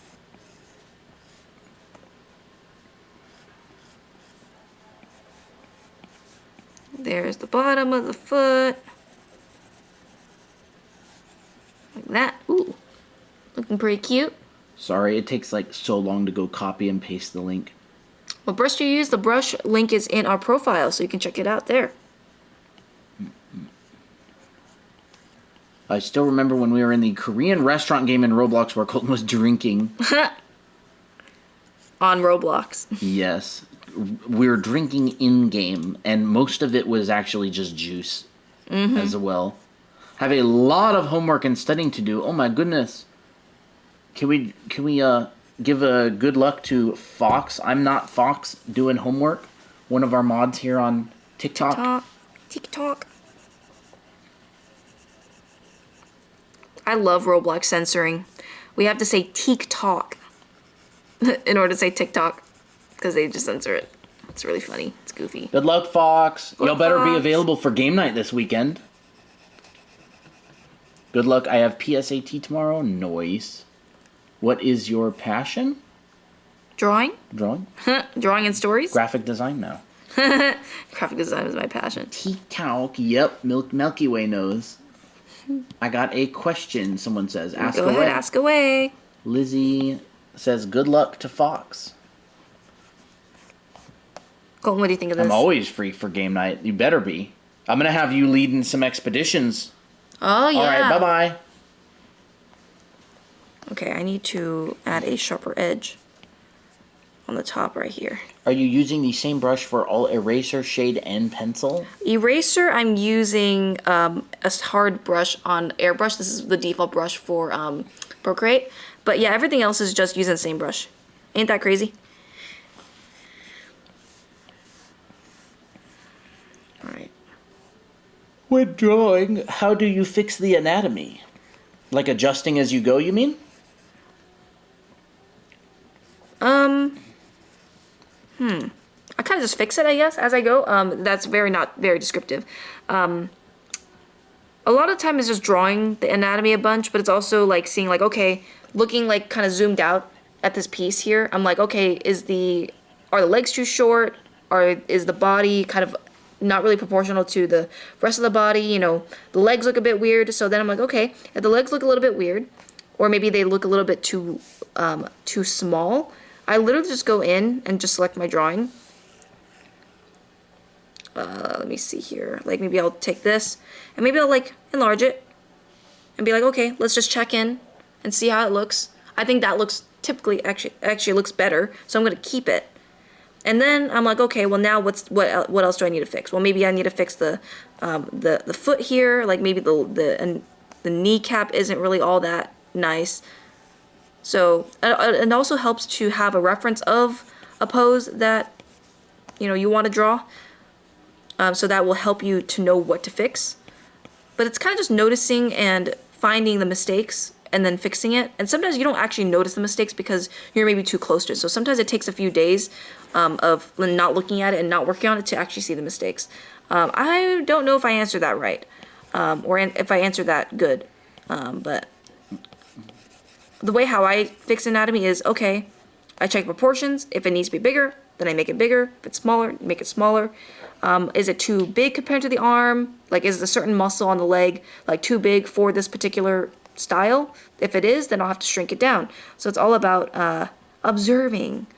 There's the bottom of the foot. Like that. Ooh. Looking pretty cute. Sorry, it takes like so long to go copy and paste the link. What brush do you use? The brush link is in our profile, so you can check it out there. I still remember when we were in the Korean restaurant game in Roblox where Colton was drinking. On Roblox. Yes. We were drinking in-game, and most of it was actually just juice as well. Have a lot of homework and studying to do. Oh my goodness. Can we give a good luck to Fox? I'm not Fox doing homework. One of our mods here on TikTok. TikTok. I love Roblox censoring. We have to say TikTok in order to say TikTok because they just censor it. It's really funny. It's goofy. Good luck, Fox. Good Y'all better be Fox. available for game night this weekend. Good luck. I have PSAT tomorrow. Noise. What is your passion? Drawing? Drawing? Drawing and stories? Graphic design now. Graphic design is my passion. TikTok. Yep. Milky Way knows. I got a question, someone says. Ask Go away. ahead, ask away. Lizzie says, good luck to Fox. Colton, what do you think of this? I'm always free for game night. You better be. I'm going to have you leading some expeditions. Oh, yeah. All right, bye-bye. Okay, I need to add a sharper edge on the top right here. Are you using the same brush for all eraser, shade, and pencil? Eraser, I'm using a hard brush on airbrush. This is the default brush for Procreate. But yeah, everything else is just using the same brush. Ain't that crazy? Alright. When drawing, how do you fix the anatomy? Like adjusting as you go, you mean? I kind of just fix it, I guess, as I go. That's not very descriptive. A lot of time is just drawing the anatomy a bunch, but it's also like seeing like, okay, looking like kind of zoomed out at this piece here. I'm like, okay, are the legs too short? Or is the body kind of not really proportional to the rest of the body. You know, the legs look a bit weird. So then I'm like, okay, if the legs look a little bit weird, or maybe they look a little bit too small, I literally just go in and just select my drawing. Let me see here. Like maybe I'll take this and maybe I'll like enlarge it and be like, okay, let's just check in and see how it looks. I think that looks typically actually looks better, so I'm gonna keep it. And then I'm like, okay, well now what else do I need to fix? Well, maybe I need to fix the foot here. Like maybe the kneecap isn't really all that nice. So it also helps to have a reference of a pose that you want to draw. So that will help you to know what to fix. But it's kind of just noticing and finding the mistakes and then fixing it. And sometimes you don't actually notice the mistakes because you're maybe too close to it. So sometimes it takes a few days of not looking at it and not working on it to actually see the mistakes. I don't know if I answered that right, or if I answered that good. But the way how I fix anatomy is, okay, I check proportions. If it needs to be bigger, then I make it bigger. If it's smaller, make it smaller. Is it too big compared to the arm? Like, is a certain muscle on the leg like too big for this particular style? If it is, then I'll have to shrink it down. So it's all about observing.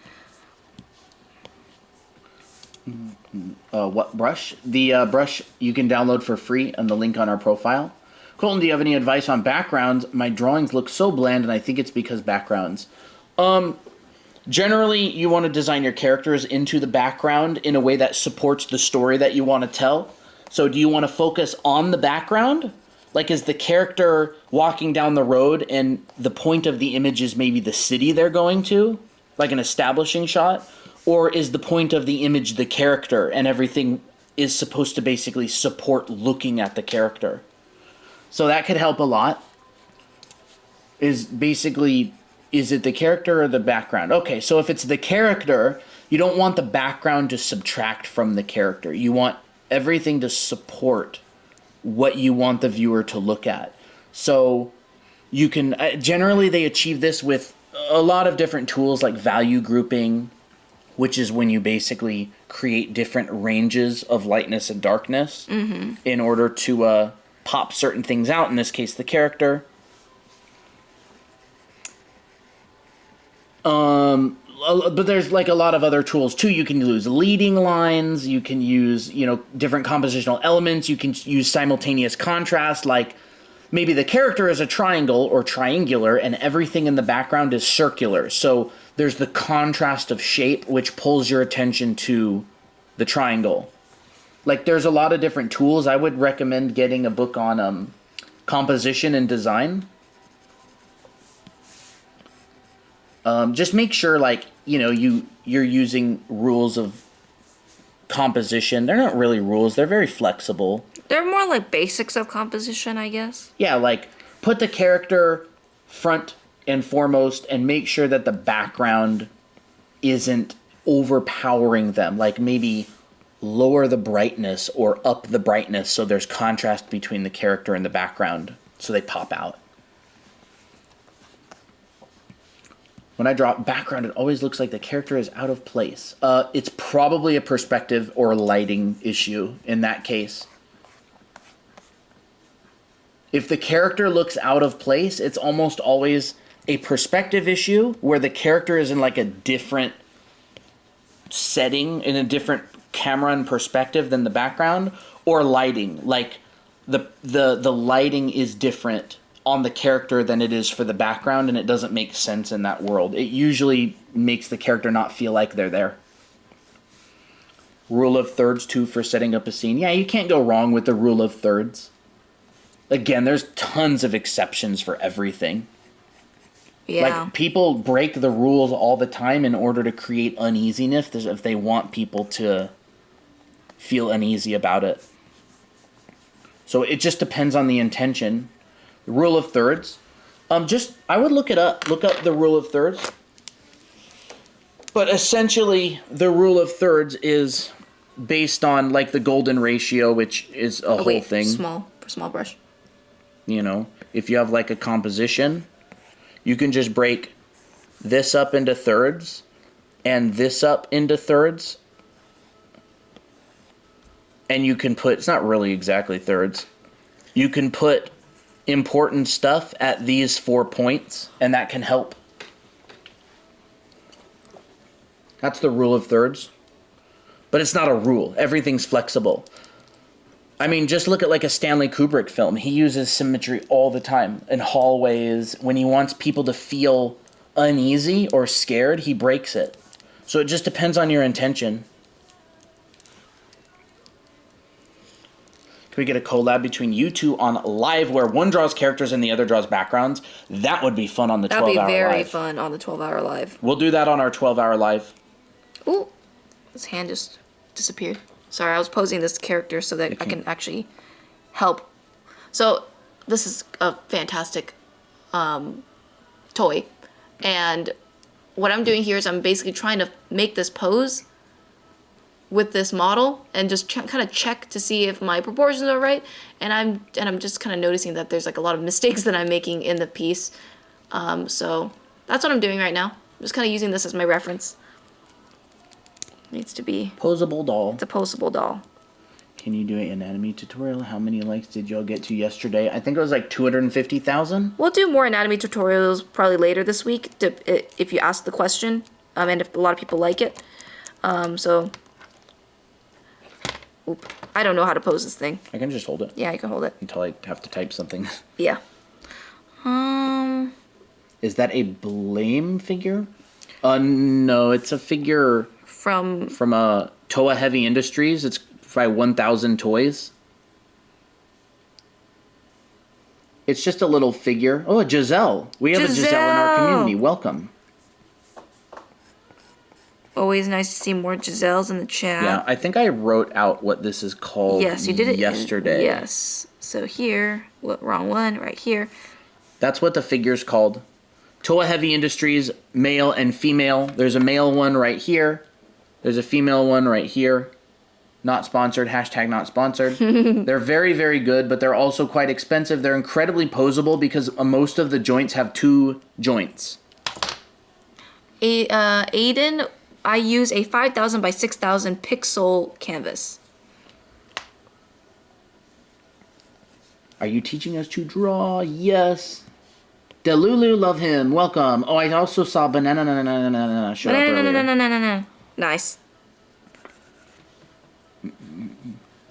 What brush? The brush you can download for free on the link on our profile. Colton, do you have any advice on backgrounds? My drawings look so bland, and I think it's because backgrounds. Generally, you want to design your characters into the background in a way that supports the story that you want to tell. So do you want to focus on the background? Like, is the character walking down the road and the point of the image is maybe the city they're going to? Like an establishing shot? Or is the point of the image the character and everything is supposed to basically support looking at the character? So that could help a lot. Is it the character or the background? Okay, so if it's the character, you don't want the background to subtract from the character. You want everything to support what you want the viewer to look at. So you can, generally they achieve this with a lot of different tools like value grouping, which is when you basically create different ranges of lightness and darkness in order to pop certain things out, in this case the character. But there's like a lot of other tools too. You can use leading lines, you can use, different compositional elements, you can use simultaneous contrast, like maybe the character is a triangle or triangular and everything in the background is circular. So there's the contrast of shape which pulls your attention to the triangle. Like there's a lot of different tools. I would recommend getting a book on composition and design. Just make sure, you're using rules of composition. They're not really rules. They're very flexible. They're more like basics of composition, I guess. Yeah, like put the character front and foremost and make sure that the background isn't overpowering them. Like maybe lower the brightness or up the brightness so there's contrast between the character and the background so they pop out. When I draw background, it always looks like the character is out of place. It's probably a perspective or a lighting issue in that case. If the character looks out of place, it's almost always a perspective issue where the character is in like a different setting, in a different camera and perspective than the background, or lighting. Like the lighting is different on the character than it is for the background, and it doesn't make sense in that world. It usually makes the character not feel like they're there. Rule of thirds, too, for setting up a scene. Yeah, you can't go wrong with the rule of thirds. Again, there's tons of exceptions for everything. Yeah. Like, people break the rules all the time in order to create uneasiness if they want people to feel uneasy about it. So it just depends on the intention. The rule of thirds. I would look it up. Look up the rule of thirds. But essentially, the rule of thirds is based on like the golden ratio, which is a whole thing. Small brush. If you have like a composition, you can just break this up into thirds and this up into thirds. And you can put, it's not really exactly thirds. You can put important stuff at these 4 points, and that can help. That's the rule of thirds. But it's not a rule. Everything's flexible. I mean, just look at like a Stanley Kubrick film. He uses symmetry all the time in hallways. When he wants people to feel uneasy or scared, he breaks it. So it just depends on your intention. Can we get a collab between you two on live where one draws characters and the other draws backgrounds? That would be fun on the 12-hour live. That'd be very fun on the 12-hour live. We'll do that on our 12-hour live. Ooh, his hand just disappeared. Sorry, I was posing this character so that I can actually help. So this is a fantastic toy. And what I'm doing here is I'm basically trying to make this pose with this model and just kind of check to see if my proportions are right. And I'm just kind of noticing that there's like a lot of mistakes that I'm making in the piece. So that's what I'm doing right now. I'm just kind of using this as my reference. Needs to be posable doll. It's a posable doll. Can you do an anatomy tutorial? How many likes did y'all get to yesterday? I think it was like 250,000. We'll do more anatomy tutorials probably later this week if you ask the question, and if a lot of people like it. So, oop, I don't know how to pose this thing. I can just hold it. Yeah, I can hold it until I have to type something. Yeah. Is that a Blame figure? No, it's a figure from Toa Heavy Industries. It's by 1,000 Toys. It's just a little figure. Oh, a Giselle. We have a Giselle in our community. Welcome. Always nice to see more Giselles in the chat. Yeah, I think I wrote out what this is called. Yes, you did it yesterday. Yes. So here, wrong one, right here. That's what the figure's called. Toa Heavy Industries, male and female. There's a male one right here. There's a female one right here. Not sponsored, hashtag not sponsored. They're very, very good, but they're also quite expensive. They're incredibly posable because most of the joints have 2 joints. Aiden, I use a 5,000 by 6,000 pixel canvas. Are you teaching us to draw? Yes. Delulu, love him. Welcome. Oh, I also saw banana show up earlier. Nice.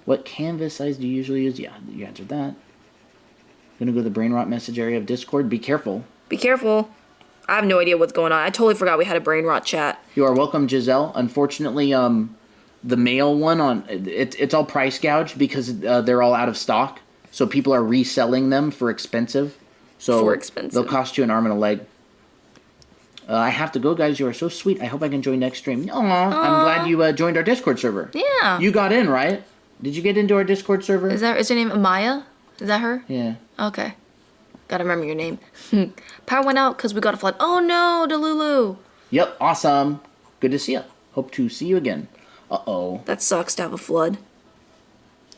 What canvas size do you usually use? Yeah, you answered that. Gonna go to the Brainrot message area of Discord. Be careful. Be careful. I have no idea what's going on. I totally forgot we had a Brainrot chat. You are welcome, Giselle. Unfortunately, the male one on it's all price gouged because they're all out of stock. So people are reselling them for expensive. So they'll cost you an arm and a leg. I have to go, guys. You are so sweet. I hope I can join next stream. Aww. I'm glad you joined our Discord server. Yeah. You got in, right? Did you get into our Discord server? Is her name Amaya? Is that her? Yeah. Okay. Gotta remember your name. Power went out because we got a flood. Oh no, Delulu. Yep, awesome. Good to see you. Hope to see you again. Uh-oh. That sucks to have a flood.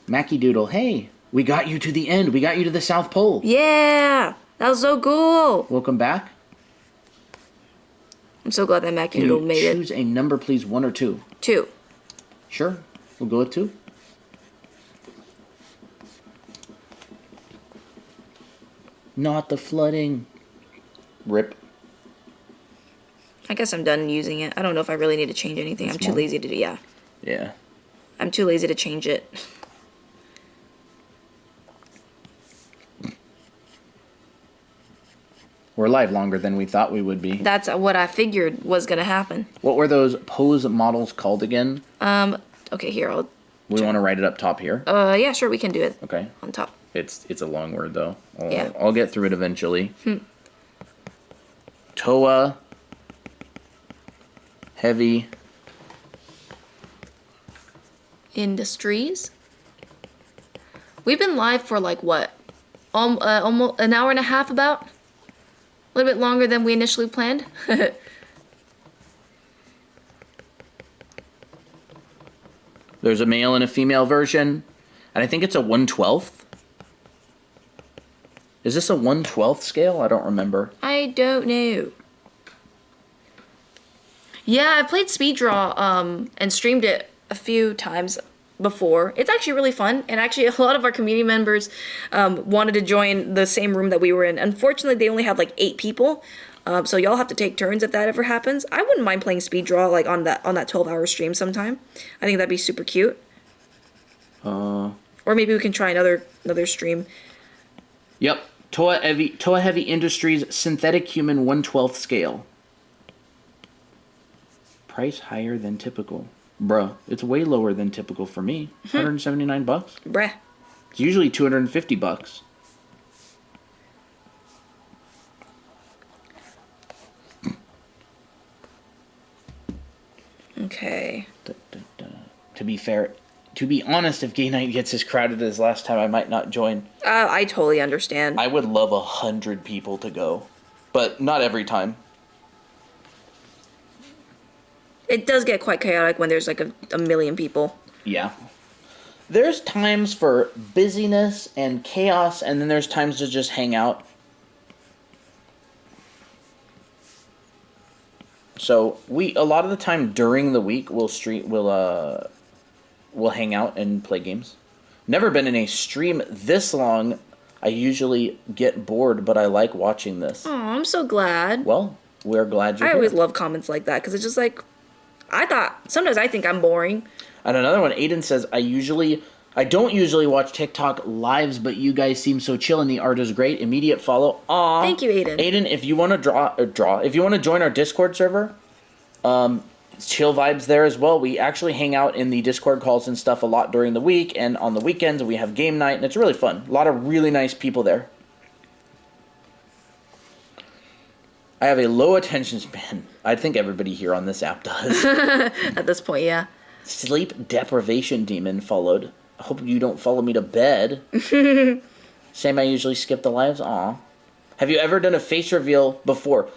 Mackie Doodle, hey. We got you to the end. We got you to the South Pole. Yeah. That was so cool. Welcome back. I'm so glad that Mackie Doodle made it. Choose a number, please. 1 or 2? 2. Sure. We'll go with 2. Not the flooding. Rip. I guess I'm done using it. I don't know if I really need to change anything. I'm too lazy to do. Yeah. Yeah. I'm too lazy to change it. We're live longer than we thought we would be. That's what I figured was going to happen. What were those pose models called again? Okay, here, We want to write it up top here? Yeah, sure, we can do it. Okay. On top. It's a long word, though. I'll get through it eventually. Toa Heavy Industries. We've been live for like what? Almost an hour and a half about? A little bit longer than we initially planned. There's a male and a female version, and I think it's a 1/12. Is this a 1/12 scale? I don't remember. I don't know. Yeah, I played Speed Draw and streamed it a few times. before. It's actually really fun, and actually a lot of our community members wanted to join the same room that we were in. Unfortunately, they only have like 8 people, so y'all have to take turns if that ever happens. I wouldn't mind playing speed draw like on that 12-hour stream sometime. I think that'd be super cute. Or maybe we can try another stream. Yep. Toa Heavy Industries Synthetic Human 1/12 scale. Price higher than typical. Bruh, it's way lower than typical for me. $179. Bruh. It's usually $250. Okay. To be honest, if Gay Night gets as crowded as last time, I might not join. I totally understand. I would love 100 people to go, but not every time. It does get quite chaotic when there's like a million people. Yeah. There's times for busyness and chaos, and then there's times to just hang out. So a lot of the time during the week we'll hang out and play games. Never been in a stream this long. I usually get bored, but I like watching this. Oh, I'm so glad. Well, we're glad you're here. I always love comments like that because it's just like, sometimes I think I'm boring. And another one, Aiden says, I don't usually watch TikTok lives, but you guys seem so chill and the art is great. Immediate follow. Aw. Thank you, Aiden. Aiden, if you want to if you want to join our Discord server, chill vibes there as well. We actually hang out in the Discord calls and stuff a lot during the week, and on the weekends we have game night, and it's really fun. A lot of really nice people there. I have a low attention span. I think everybody here on this app does. At this point, yeah. Sleep deprivation demon followed. I hope you don't follow me to bed. Same, I usually skip the lives. Aw. Have you ever done a face reveal before?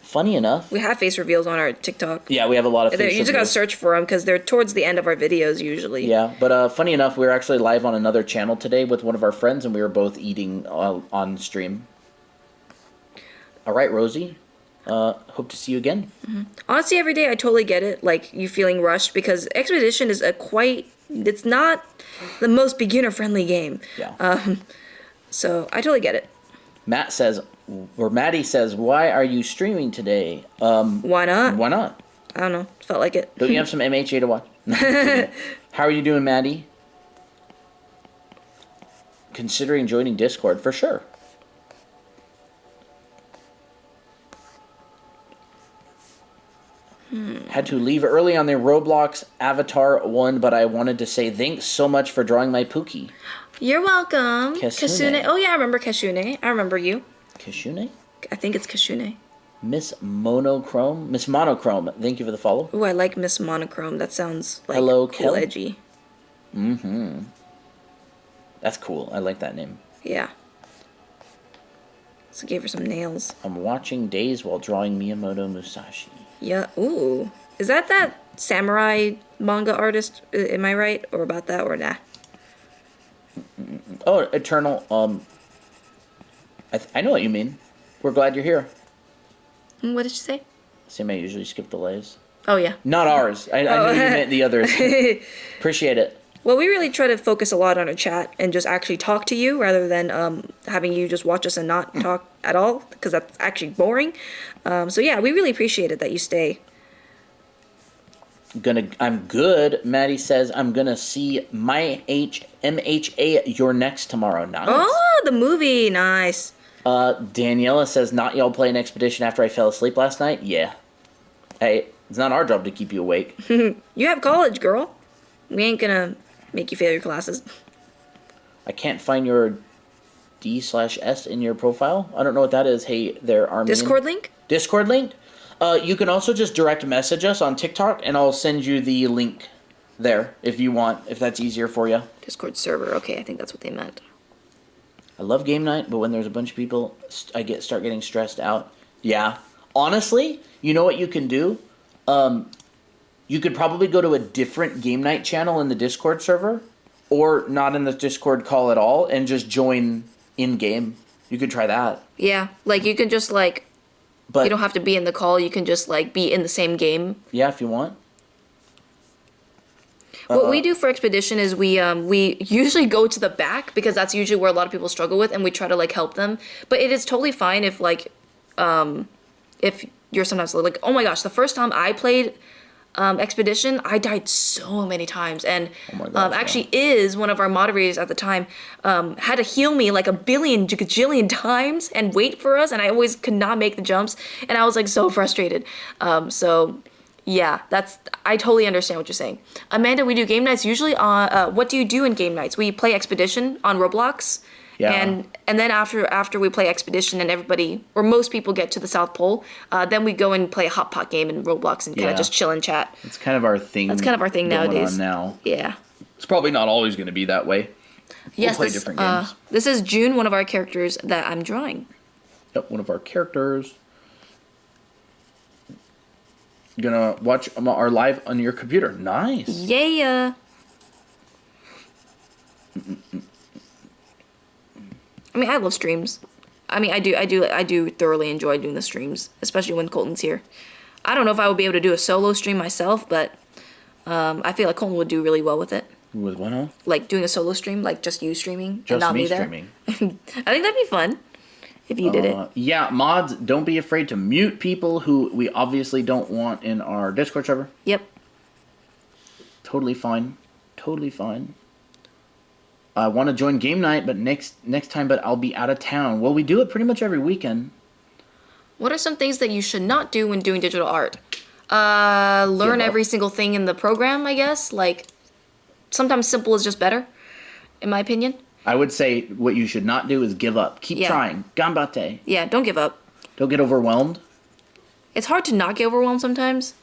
Funny enough. We have face reveals on our TikTok. Yeah, we have a lot of face reveals. You just gotta search for them because they're towards the end of our videos usually. Yeah, but funny enough, we were actually live on another channel today with one of our friends, and we were both eating on stream. All right, Rosie. Hope to see you again. Mm-hmm. Honestly, every day I totally get it. Like, you feeling rushed because Expedition is it's not the most beginner-friendly game. Yeah. So I totally get it. Maddie says, why are you streaming today? Why not? Why not? I don't know. Felt like it. Don't you have some MHA to watch? No, how are you doing, Maddie? Considering joining Discord, for sure. Had to leave early on the Roblox Avatar 1, but I wanted to say thanks so much for drawing my Pookie. You're welcome. Kasune. Oh yeah, I remember Kasune. I remember you. Kashune? I think it's Kasune. Miss Monochrome, thank you for the follow. Ooh, I like Miss Monochrome. That sounds like Hello, cool, Kel. edgy. Mm-hmm. That's cool. I like that name. Yeah. So gave her some nails. I'm watching Days while drawing Miyamoto Musashi. Yeah. Ooh. Is that samurai manga artist? Am I right? Or about that or nah? Oh, Eternal. I know what you mean. We're glad you're here. What did you say? Same, I usually skip the lives. Oh, yeah. Not ours. I know you meant the others. Appreciate it. Well, we really try to focus a lot on our chat and just actually talk to you rather than having you just watch us and not talk at all, because that's actually boring. So yeah, we really appreciate it that you stay. I'm good. Maddie says I'm gonna see my MHA You're Next tomorrow. Nice. Oh, the movie, nice. Daniela says, not y'all play an expedition after I fell asleep last night? Yeah. Hey, it's not our job to keep you awake. You have college, girl. We ain't gonna make you fail your classes. I can't find your D/S in your profile. I don't know what that is. Hey, there, Armin. Discord link? Discord link? You can also just direct message us on TikTok, and I'll send you the link there if you want, if that's easier for you. Discord server. Okay, I think that's what they meant. I love game night, but when there's a bunch of people, I start getting stressed out. Yeah. Honestly, you know what you can do? You could probably go to a different game night channel in the Discord server, or not in the Discord call at all, and just join in-game. You could try that. Yeah, like you can just but you don't have to be in the call, you can just be in the same game. Yeah, if you want. What we do for expedition is we usually go to the back because that's usually where a lot of people struggle with, and we try to like help them. But it is totally fine if like if you're sometimes like, oh my gosh, the first time I played expedition, I died so many times, and actually is one of our moderators at the time had to heal me like a gajillion times and wait for us, and I always could not make the jumps, and I was like so frustrated. So yeah, I totally understand what you're saying. Amanda, we do game nights usually on what do you do in game nights? We play expedition on Roblox. Yeah. And then after we play expedition and everybody or most people get to the South Pole, then we go and play a hot pot game in Roblox and kind of just chill and chat. It's kind of our thing. That's kind of our thing nowadays. On now. Yeah. It's probably not always going to be that way. Yes, we'll play different games. This is June, one of our characters that I'm drawing. Yep, one of our characters. Gonna watch our live on your computer. Nice. Yeah. I mean, I love streams. I mean, I do thoroughly enjoy doing the streams, especially when Colton's here. I don't know if I would be able to do a solo stream myself, but I feel like Colton would do really well with it. With what else? Like doing a solo stream, like just you streaming Just and not me me there. streaming. I think that'd be fun if you did it. Yeah, mods, don't be afraid to mute people who we obviously don't want in our Discord server. Yep. Totally fine. Totally fine. I want to join game night, but next time, but I'll be out of town. Well, we do it pretty much every weekend. What are some things that you should not do when doing digital art? Learn every single thing in the program, I guess. Like, sometimes simple is just better, in my opinion. I would say what you should not do is give up. Keep trying. Ganbatte. Yeah, don't give up. Don't get overwhelmed. It's hard to not get overwhelmed sometimes.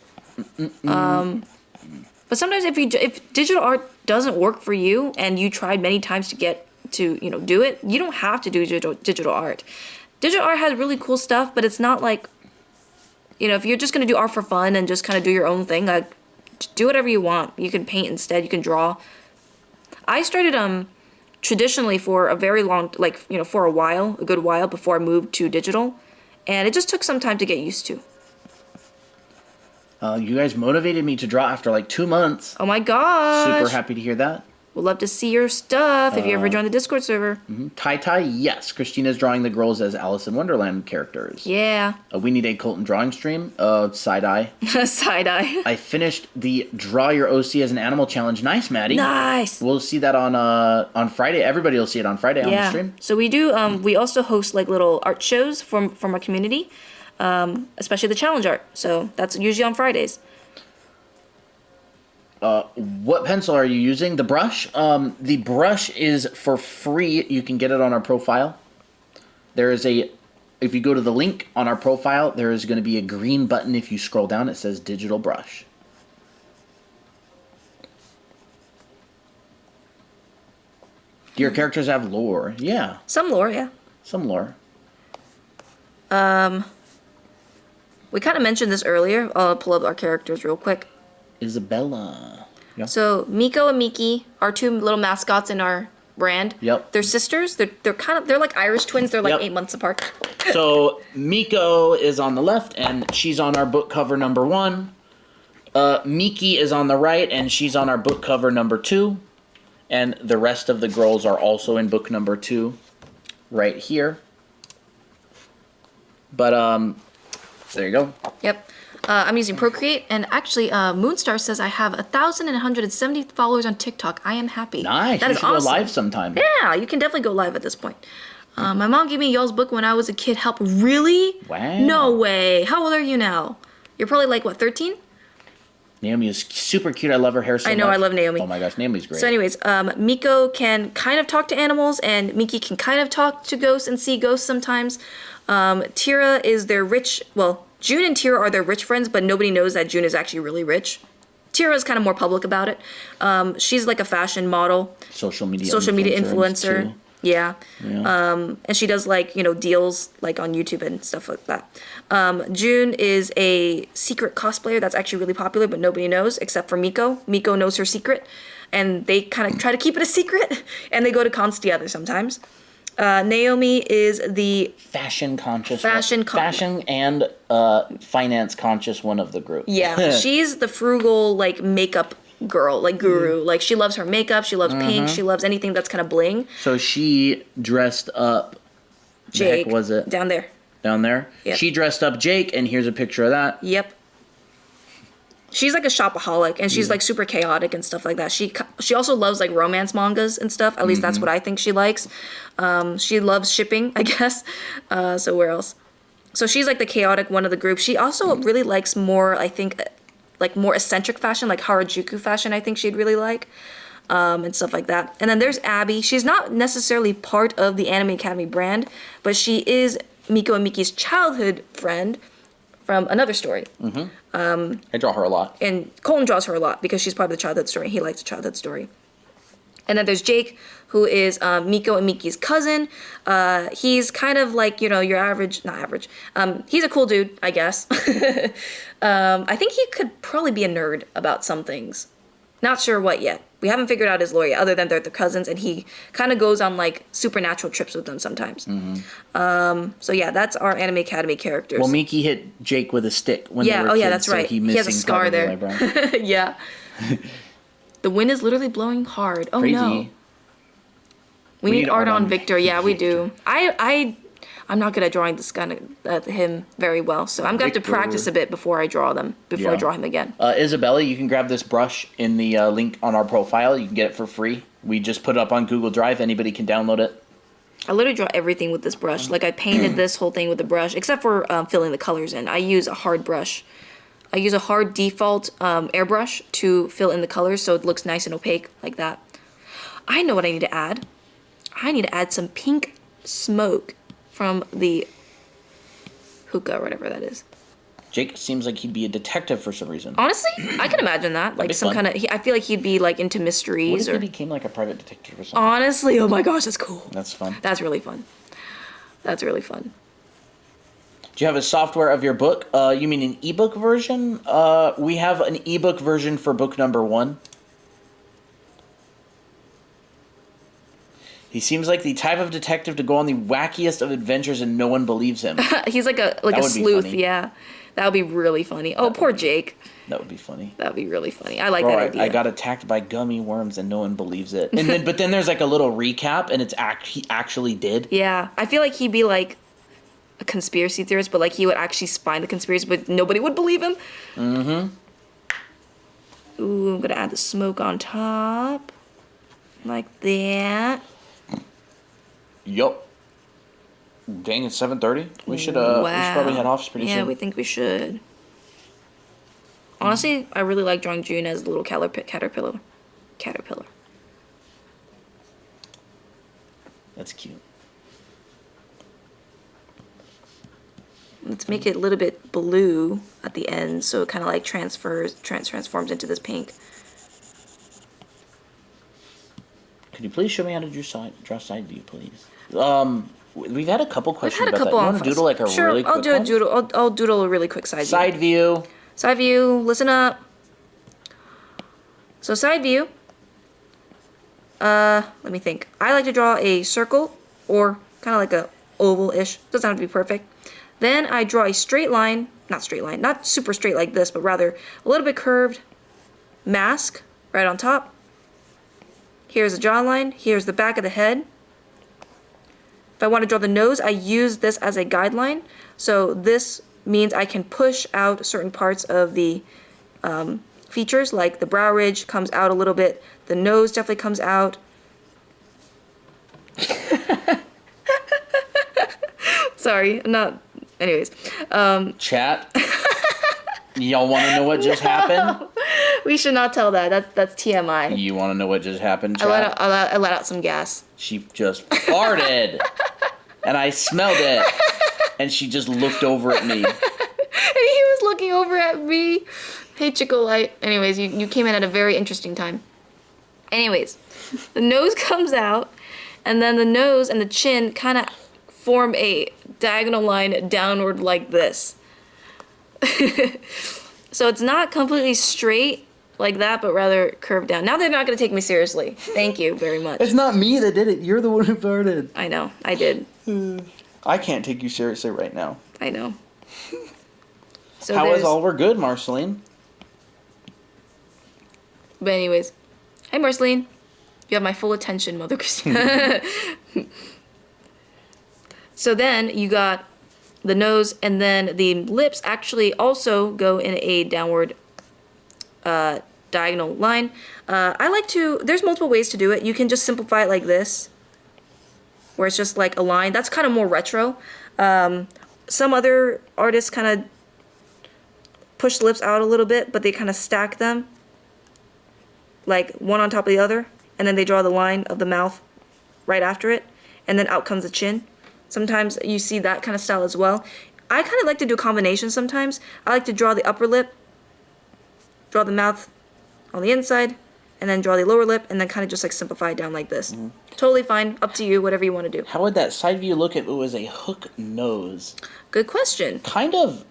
But sometimes if digital art doesn't work for you and you tried many times to get to, do it, you don't have to do digital art. Digital art has really cool stuff, but it's not like, if you're just going to do art for fun and just kind of do your own thing, like, do whatever you want. You can paint instead. You can draw. I started traditionally for a very long, for a good while before I moved to digital. And it just took some time to get used to. You guys motivated me to draw after like 2 months. Oh my gosh. Super happy to hear that. We'd love to see your stuff if you ever join the Discord server. Tai, yes. Christina's drawing the girls as Alice in Wonderland characters. Yeah. We need a Colton drawing stream. Side-eye. Side-eye. I finished the Draw Your OC as an Animal challenge. Nice, Maddie. Nice. We'll see that on Friday. Everybody will see it on Friday on the stream. So we do, we also host like little art shows from our community. Especially the challenge art. So that's usually on Fridays. What pencil are you using? The brush? The brush is for free. You can get it on our profile. If you go to the link on our profile, there is going to be a green button. If you scroll down, it says digital brush. Do your characters have lore? Yeah. Some lore, yeah. Some lore. We kind of mentioned this earlier. I'll pull up our characters real quick. Isabella. Yeah. So Miko and Miki are two little mascots in our brand. Yep. They're sisters. They're like Irish twins. They're like 8 months apart. So Miko is on the left, and she's on our book cover number 1. Miki is on the right, and she's on our book cover number 2. And the rest of the girls are also in book number 2, right here. But there you go. Yep. I'm using Procreate, and actually, Moonstar says I have 1,170 followers on TikTok. I am happy. Nice. That you is should awesome. go live sometime. Yeah, you can definitely go live at this point. My mom gave me y'all's book when I was a kid. Help. Really? Wow. No way. How old are you now? You're probably like, what, 13? Naomi is super cute. I love her hair so much. I know, I love Naomi. Oh my gosh, Naomi's great. So anyways, Miko can kind of talk to animals, and Miki can kind of talk to ghosts and see ghosts sometimes. Tira is their rich, well, June and Tira are their rich friends, but nobody knows that June is actually really rich. Tira is kind of more public about it. She's like a fashion model. Social media influencer. Too. Yeah. And she does like, deals like on YouTube and stuff like that. June is a secret cosplayer that's actually really popular, but nobody knows except for Miko. Miko knows her secret, and they kind of try to keep it a secret, and they go to cons together sometimes. Naomi is the fashion and finance conscious one of the group. Yeah, she's the frugal like makeup girl, like guru. Like she loves her makeup, she loves pink, she loves anything that's kind of bling. So she dressed up. Jake, the heck was it down there? Down there. Yep. She dressed up Jake, and here's a picture of that. Yep. She's like a shopaholic, and she's like super chaotic and stuff like that. She also loves like romance mangas and stuff. At least that's what I think she likes. She loves shipping, I guess. So where else? So she's like the chaotic one of the group. She also really likes more, I think, like more eccentric fashion, like Harajuku fashion. I think she'd really like, and stuff like that. And then there's Abby. She's not necessarily part of the Anime Academy brand, but she is Miko and Miki's childhood friend from another story. I draw her a lot. And Colton draws her a lot because she's part of the childhood story. He likes the childhood story. And then there's Jake, who is Miko and Miki's cousin. He's kind of like, you know, your average, not average. He's a cool dude, I guess. I think he could probably be a nerd about some things. Not sure what yet. We haven't figured out his lore yet, other than they're the cousins, and he kind of goes on like supernatural trips with them sometimes. So yeah, that's our Anime Academy characters. Well, Miki hit Jake with a stick when they were oh yeah, kids, that's right. So he has a scar there. Yeah. The wind is literally blowing hard. Oh Crazy. no. We need art on Victor. Yeah, we do. I'm not good at drawing this kind of him very well, so I'm gonna have to practice a bit before I draw them. I draw him again. Isabella, you can grab this brush in the link on our profile. You can get it for free. We just put it up on Google Drive. Anybody can download it. I literally draw everything with this brush. Like I painted this whole thing with the brush, except for filling the colors in. I use a hard brush. I use a hard default airbrush to fill in the colors so it looks nice and opaque like that. I know what I need to add. I need to add some pink smoke from the hookah or whatever that is. Jake seems like he'd be a detective for some reason. Honestly, I can imagine that. Like some kind of, I feel like he'd be like into mysteries. What if he became like a private detective or something? Honestly, oh my gosh, that's cool. That's fun. That's really fun. That's really fun. Do you have a software of your book? You mean an ebook version? We have an ebook version for book number 1. He seems like the type of detective to go on the wackiest of adventures and no one believes him. He's like a sleuth, yeah. That would be really funny. Oh, poor Jake. That would be funny. That would be really funny. I like that idea. I got attacked by gummy worms and no one believes it. And then, but then there's like a little recap and he actually did. Yeah, I feel like he'd be like a conspiracy theorist, but like he would actually spy the conspiracy, but nobody would believe him. Ooh, I'm gonna add the smoke on top. Like that. Yup. Dang, it's 7:30. We should probably head off pretty soon. Yeah, we think we should. Honestly, I really like drawing June as the little caterpillar. That's cute. Let's make it a little bit blue at the end, so it kind of like transforms into this pink. Could you please show me how to draw side view, please? We've had a couple questions about that. You want to doodle like a really quick one? Sure, I'll doodle a really quick side view. Side view. Side view, listen up. So side view, let me think. I like to draw a circle or kind of like a oval-ish. Doesn't have to be perfect. Then I draw a straight line, not super straight like this, but rather a little bit curved mask right on top. Here's the jawline, here's the back of the head. If I want to draw the nose, I use this as a guideline. So this means I can push out certain parts of the features, like the brow ridge comes out a little bit, the nose definitely comes out. Sorry, I'm not. Anyways. Chat. Y'all want to know what just happened? We should not tell that. That's TMI. You want to know what just happened, chat? I let out some gas. She just farted. And I smelled it. And she just looked over at me. And he was looking over at me. Hey, Chicolite. Anyways, you came in at a very interesting time. Anyways, the nose comes out. And then the nose and the chin kind of form a diagonal line downward like this. So it's not completely straight like that, but rather curved down. Now they're not going to take me seriously. Thank you very much. It's not me that did it. You're the one who farted. I know. I did. I can't take you seriously right now. I know. So How is all? We're good, Marceline. But anyways, hey Marceline, you have my full attention, Mother Christina. So then you got the nose, and then the lips actually also go in a downward diagonal line. I like to, there's multiple ways to do it. You can just simplify it like this, where it's just like a line. That's kind of more retro. Some other artists kind of push the lips out a little bit, but they kind of stack them, like one on top of the other, and then they draw the line of the mouth right after it, and then out comes the chin. Sometimes you see that kind of style as well. I kind of like to do combinations sometimes. I like to draw the upper lip, draw the mouth on the inside, and then draw the lower lip, and then kind of just like simplify it down like this. Totally fine, up to you, whatever you want to do. How would that side view look if it was a hook nose? Good question. Kind of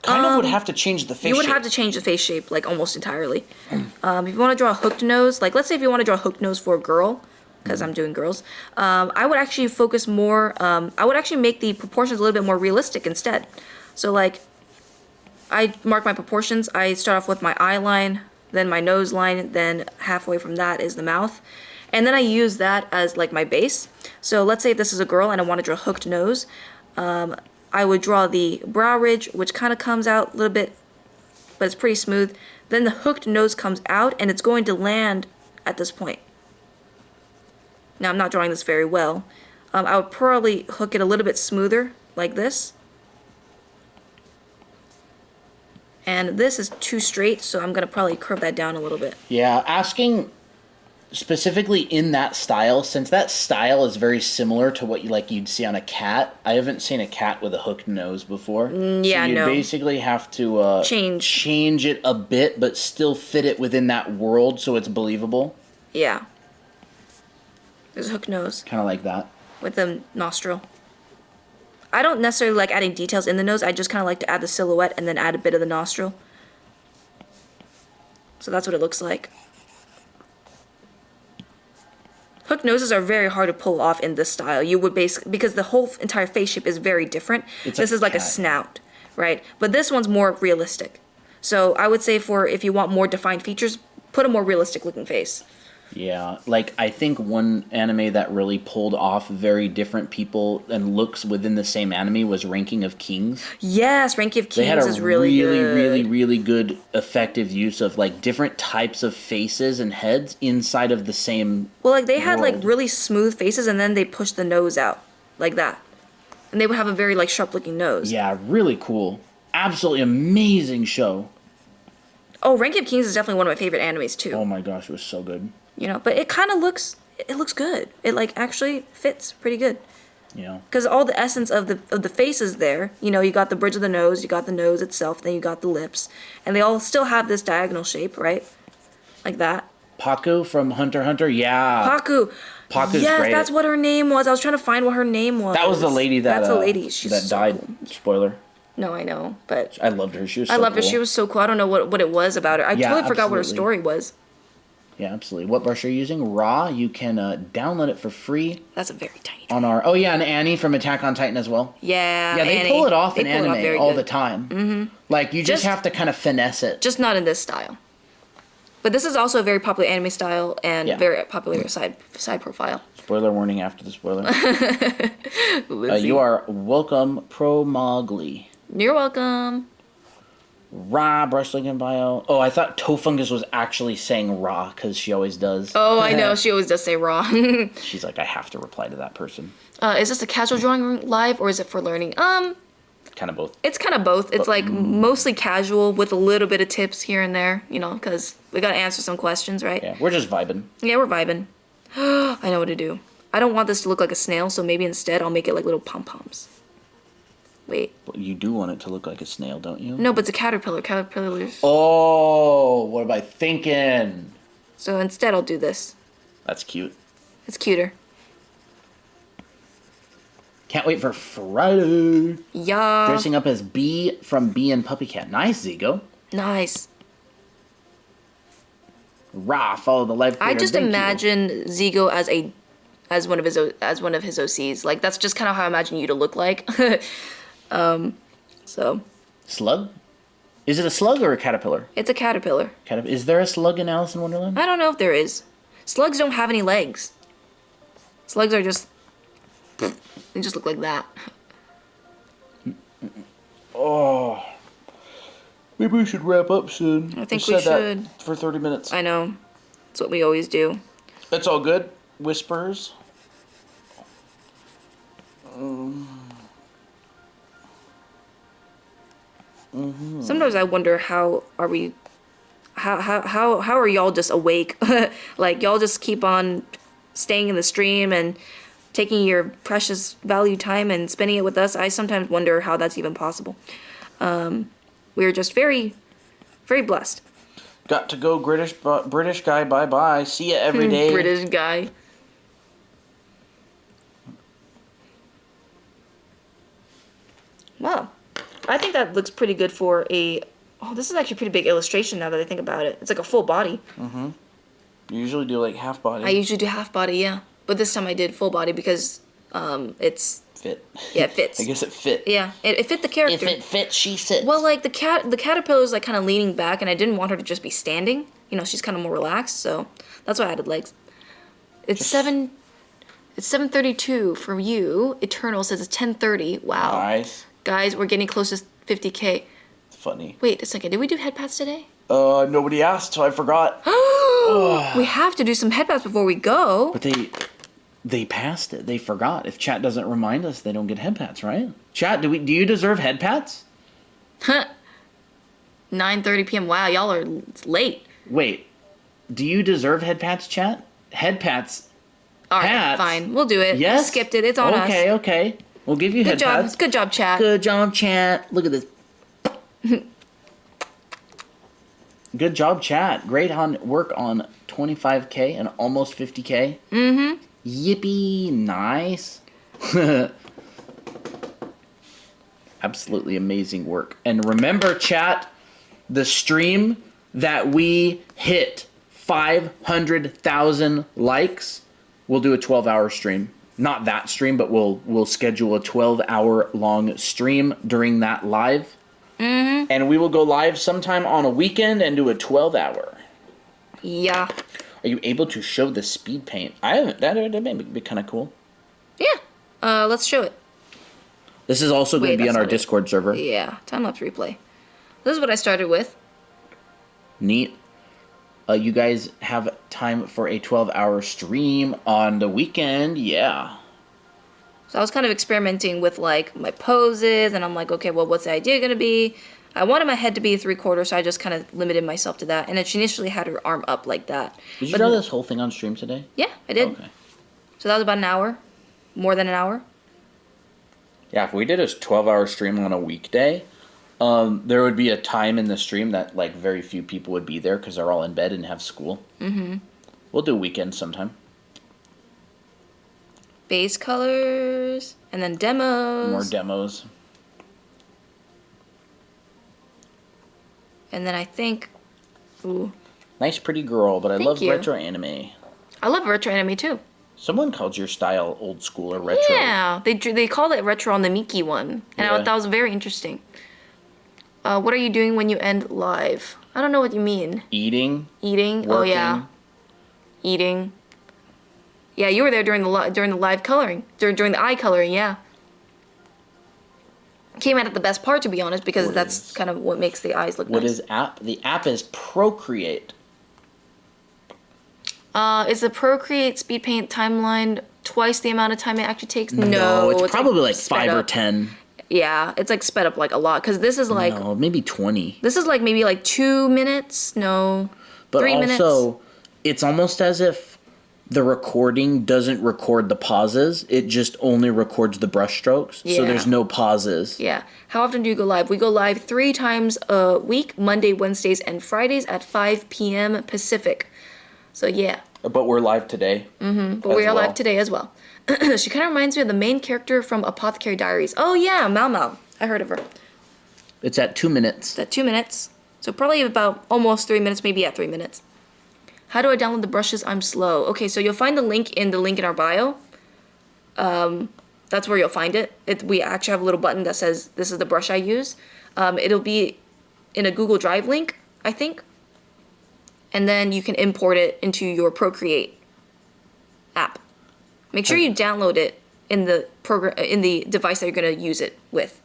would have to change the face You would shape. have to change the face shape like almost entirely. If you want to draw a hooked nose, like let's say if you want to draw a hooked nose for a girl, because I'm doing girls, I would actually focus more, I would actually make the proportions a little bit more realistic instead. So like, I mark my proportions, I start off with my eye line, then my nose line, then halfway from that is the mouth. And then I use that as like my base. So let's say if this is a girl and I want to draw a hooked nose, I would draw the brow ridge, which kind of comes out a little bit, but it's pretty smooth. Then the hooked nose comes out and it's going to land at this point. Now I'm not drawing this very well. I would probably hook it a little bit smoother, like this. And this is too straight, so I'm going to probably curve that down a little bit. Yeah, asking specifically in that style, since that style is very similar to what you'd see on a cat. I haven't seen a cat with a hooked nose before. Yeah, so you no. basically have to change it a bit, but still fit it within that world so it's believable. Yeah. There's a hooked nose. Kind of like that. With the nostril. I don't necessarily like adding details in the nose. I just kind of like to add the silhouette and then add a bit of the nostril. So that's what it looks like. Hooked noses are very hard to pull off in this style. You would basically, because the whole entire face shape is very different. This is like a snout, right? But this one's more realistic. So I would say for if you want more defined features, put a more realistic looking face. Yeah, like I think one anime that really pulled off very different people and looks within the same anime was Ranking of Kings. Yes, Ranking of Kings they had a is really good. really good effective use of like different types of faces and heads inside of the same Well, like they had world. like really smooth faces and then they pushed the nose out like that. And they would have a very like sharp looking nose. Yeah, really cool. Absolutely amazing show. Oh, Ranking of Kings is definitely one of my favorite animes too. Oh my gosh, it was so good. You know, but it kind of looks good. It like actually fits pretty good. You know, because all the essence of the face is there. You know, you got the bridge of the nose, you got the nose itself, then you got the lips, and they all still have this diagonal shape, right? Like that. Paku from Hunter x Hunter, yeah. Paku's yes, great. that's what her name was. I was trying to find what her name was. That was the lady that That's the lady. She's that so died. cool. Spoiler. No, I know, but I loved her. She was. So I loved her. cool. She was so cool. I don't know what it was about her. I totally forgot what her story was. Yeah, absolutely. What brush are you using? Raw. You can download it for free. That's a very tiny. On our and Annie from Attack on Titan as well. Yeah. Yeah, they Annie. pull it off They in pull it off anime very all good. the time. Mm-hmm. Like you just have to kind of finesse it. Just not in this style. But this is also a very popular anime style and very popular side profile. Spoiler warning after the spoiler. You are welcome, Pro Mogli. You're welcome. Ra, brush link in bio. Oh, I thought Tofungus was actually saying Ra, because she always does. Oh, I know. She always does say raw. She's like, I have to reply to that person. Is this a casual drawing live or is it for learning? Kind of both. It's kind of both. It's like mostly casual with a little bit of tips here and there, you know, because we got to answer some questions, right? Yeah, we're just vibing. Yeah, we're vibing. I know what to do. I don't want this to look like a snail, so maybe instead I'll make it like little pom-poms. Wait. But you do want it to look like a snail, don't you? No, but it's a caterpillar. Caterpillars. Oh, what am I thinking? So instead I'll do this. That's cute. It's cuter. Can't wait for Friday. Yeah. Dressing up as Bee from Bee and Puppy Cat. Nice, Zigo. Nice. Ra, follow the live creator. I just Thank you. imagine Zigo as one of his OCs. Like that's just kind of how I imagine you to look like. So. Slug? Is it a slug or a caterpillar? It's a caterpillar. Is there a slug in Alice in Wonderland? I don't know if there is. Slugs don't have any legs. Slugs are just... They just look like that. Oh. Maybe we should wrap up soon. I think we should. That for 30 minutes. I know. That's what we always do. It's all good. Whispers. Sometimes I wonder how are y'all just awake? Like y'all just keep on staying in the stream and taking your precious value time and spending it with us. I sometimes wonder how that's even possible. We're just very, very blessed. Got to go, British guy. Bye bye. See ya every day. British guy. Wow. I think that looks pretty good for a... Oh, this is actually a pretty big illustration now that I think about it. It's like a full body. Mm-hmm. You usually do like half body. I usually do half body, yeah. But this time I did full body because it's... Fit. Yeah, it fits. I guess it fit. Yeah, it fit the character. If it fits, she sits. Well, like the caterpillar is like kind of leaning back, and I didn't want her to just be standing. You know, she's kind of more relaxed, so that's why I added legs. It's 7:32 for you. Eternal says it's 10:30. Wow. Nice. Guys, we're getting close to 50K. Funny. Wait a second. Did we do head pats today? Nobody asked, so I forgot. We have to do some head pats before we go. But they passed it. They forgot. If chat doesn't remind us, they don't get head pats, right? Chat, do you deserve head pats? Huh. 9:30 p.m. Wow, y'all are late. Wait. Do you deserve head pats, chat? Head pats. All right, Pats. fine. We'll do it. Yes. We skipped it. It's on us. Okay. We'll give you head pats. Good job, chat. Good job, chat. Look at this. Good job, chat. Great work on 25K and almost 50K. Mm-hmm. Yippee. Nice. Absolutely amazing work. And remember, chat, the stream that we hit 500,000 likes, we'll do a 12-hour stream. Not that stream, but we'll schedule a 12-hour long stream during that live. Mm-hmm. And we will go live sometime on a weekend and do a 12-hour. Yeah. Are you able to show the speed paint? I haven't. That may be kind of cool. Yeah. Let's show it. This is also going to be on our Discord server. Yeah. Time-lapse replay. This is what I started with. Neat. You guys have time for a 12-hour stream on the weekend. Yeah. So I was kind of experimenting with like my poses, and I'm like, okay, well, what's the idea going to be? I wanted my head to be 3/4, so I just kind of limited myself to that. And then she initially had her arm up like that. Did you draw this whole thing on stream today? Yeah, I did. Okay. So that was about an hour. More than an hour. Yeah, if we did a 12-hour stream on a weekday, there would be a time in the stream that like very few people would be there because they're all in bed and have school. Mm-hmm. We'll do weekends sometime. Base colors, and then demos. More demos. And then I think, ooh. Nice pretty girl, but I Thank love you. retro anime. I love retro anime too. Someone called your style old school or retro. Yeah, they called it retro on the Miki one, and I Yeah. thought that was very interesting. What are you doing when you end live? I don't know what you mean. Eating. Eating? Working. Oh yeah. Eating. Yeah, you were there during the live coloring, during the eye coloring. Yeah. Came out at the best part, to be honest, because that's kind of what makes the eyes look nice. What is app? The app is Procreate. Is the Procreate speed paint timeline twice the amount of time it actually takes? No, it's probably like sped 5 or up. 10. Yeah, it's like sped up like a lot, because this is like No, maybe 20. this is like maybe like 2 minutes. No, But 3 minutes. also, it's almost as if the recording doesn't record the pauses. It just only records the brush strokes. Yeah. So there's no pauses. Yeah. How often do you go live? We go live 3 times a week, Monday, Wednesdays, and Fridays at 5 p.m. Pacific. So yeah. But we're live today. But we are live today as well. She kind of reminds me of the main character from Apothecary Diaries. Oh yeah, Mau Mau. I heard of her. It's at 2 minutes. It's at 2 minutes. So probably about almost 3 minutes, maybe at 3 minutes. How do I download the brushes? I'm slow. Okay, so you'll find the link in our bio. That's where you'll find it. We actually have a little button that says this is the brush I use. It'll be in a Google Drive link, I think. And then you can import it into your Procreate app. Make sure you download it in the program in the device that you're going to use it with.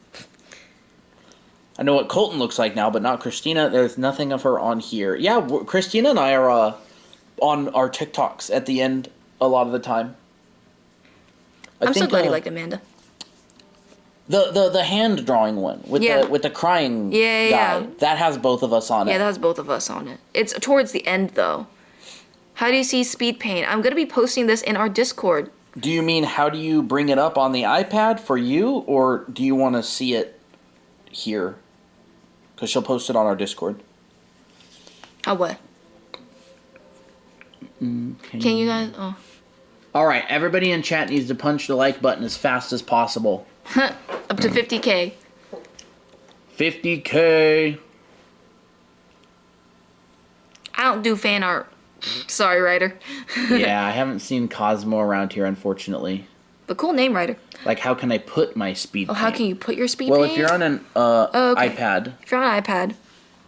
I know what Colton looks like now, but not Christina. There's nothing of her on here. Yeah, Christina and I are on our TikToks at the end a lot of the time. I'm so glad you liked Amanda. The hand drawing one with the crying guy. That has both of us on it. Yeah, that has both of us on it. It's towards the end though. How do you see speed paint? I'm gonna be posting this in our Discord. Do you mean how do you bring it up on the iPad for you, or do you want to see it here? Because she'll post it on our Discord. How what? Can you guys? Oh. All right, everybody in chat needs to punch the like button as fast as possible. Up to 50K. 50K. I don't do fan art. Sorry, Ryder. Yeah, I haven't seen Cosmo around here, unfortunately. But cool name, Ryder. Like, how can I put my speed paint? How can you put your speed paint? paint? Well, if you're on an iPad. If you're on an iPad,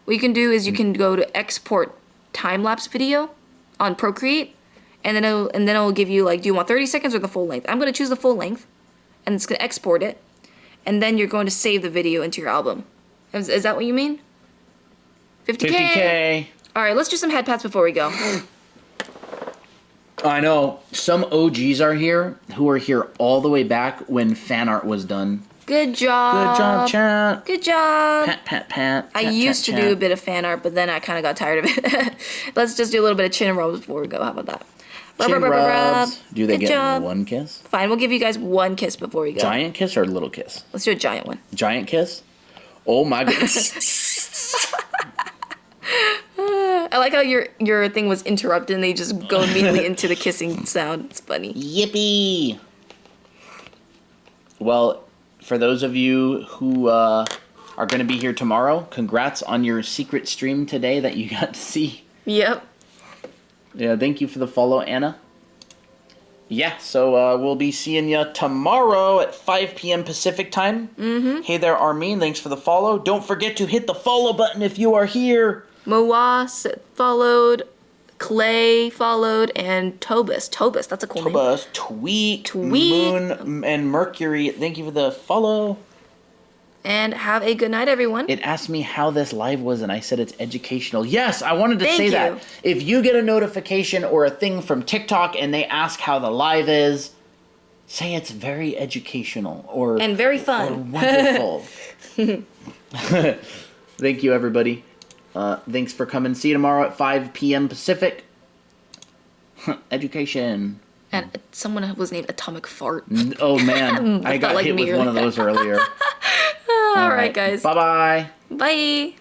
what you can do is you can go to export time-lapse video on Procreate, and then it'll give you, like, do you want 30 seconds or the full length? I'm going to choose the full length, and it's going to export it, and then you're going to save the video into your album. Is that what you mean? 50K? 50K. All right, let's do some head pats before we go. I know. Some OGs are here who were here all the way back when fan art was done. Good job. Good job, chat. Good job. Pat, pat, pat. I used to do a bit of fan art, but then I kind of got tired of it. Let's just do a little bit of chin rubs before we go. How about that? Chin rubs. Do they get one kiss? Fine, we'll give you guys one kiss before we go. Giant kiss or little kiss? Let's do a giant one. Giant kiss? Oh my goodness. I like how your thing was interrupted and they just go immediately into the kissing sound. It's funny. Yippee! Well, for those of you who are going to be here tomorrow, congrats on your secret stream today that you got to see. Yep. Yeah, thank you for the follow, Anna. Yeah, so we'll be seeing you tomorrow at 5 p.m. Pacific time. Mm-hmm. Hey there, Armin. Thanks for the follow. Don't forget to hit the follow button if you are here. Moas followed, Clay followed, and Tobus. Tobus, that's a cool name. Tobus, Tweak, Moon, and Mercury. Thank you for the follow. And have a good night, everyone. It asked me how this live was, and I said it's educational. Yes, I wanted to say that. If you get a notification or a thing from TikTok and they ask how the live is, say it's very educational and very fun. Or wonderful. Thank you, everybody. Thanks for coming. See you tomorrow at 5 p.m. Pacific. Education. And someone was named Atomic Fart. Oh, man. I got hit with one of those earlier. All right, guys. Bye-bye. Bye.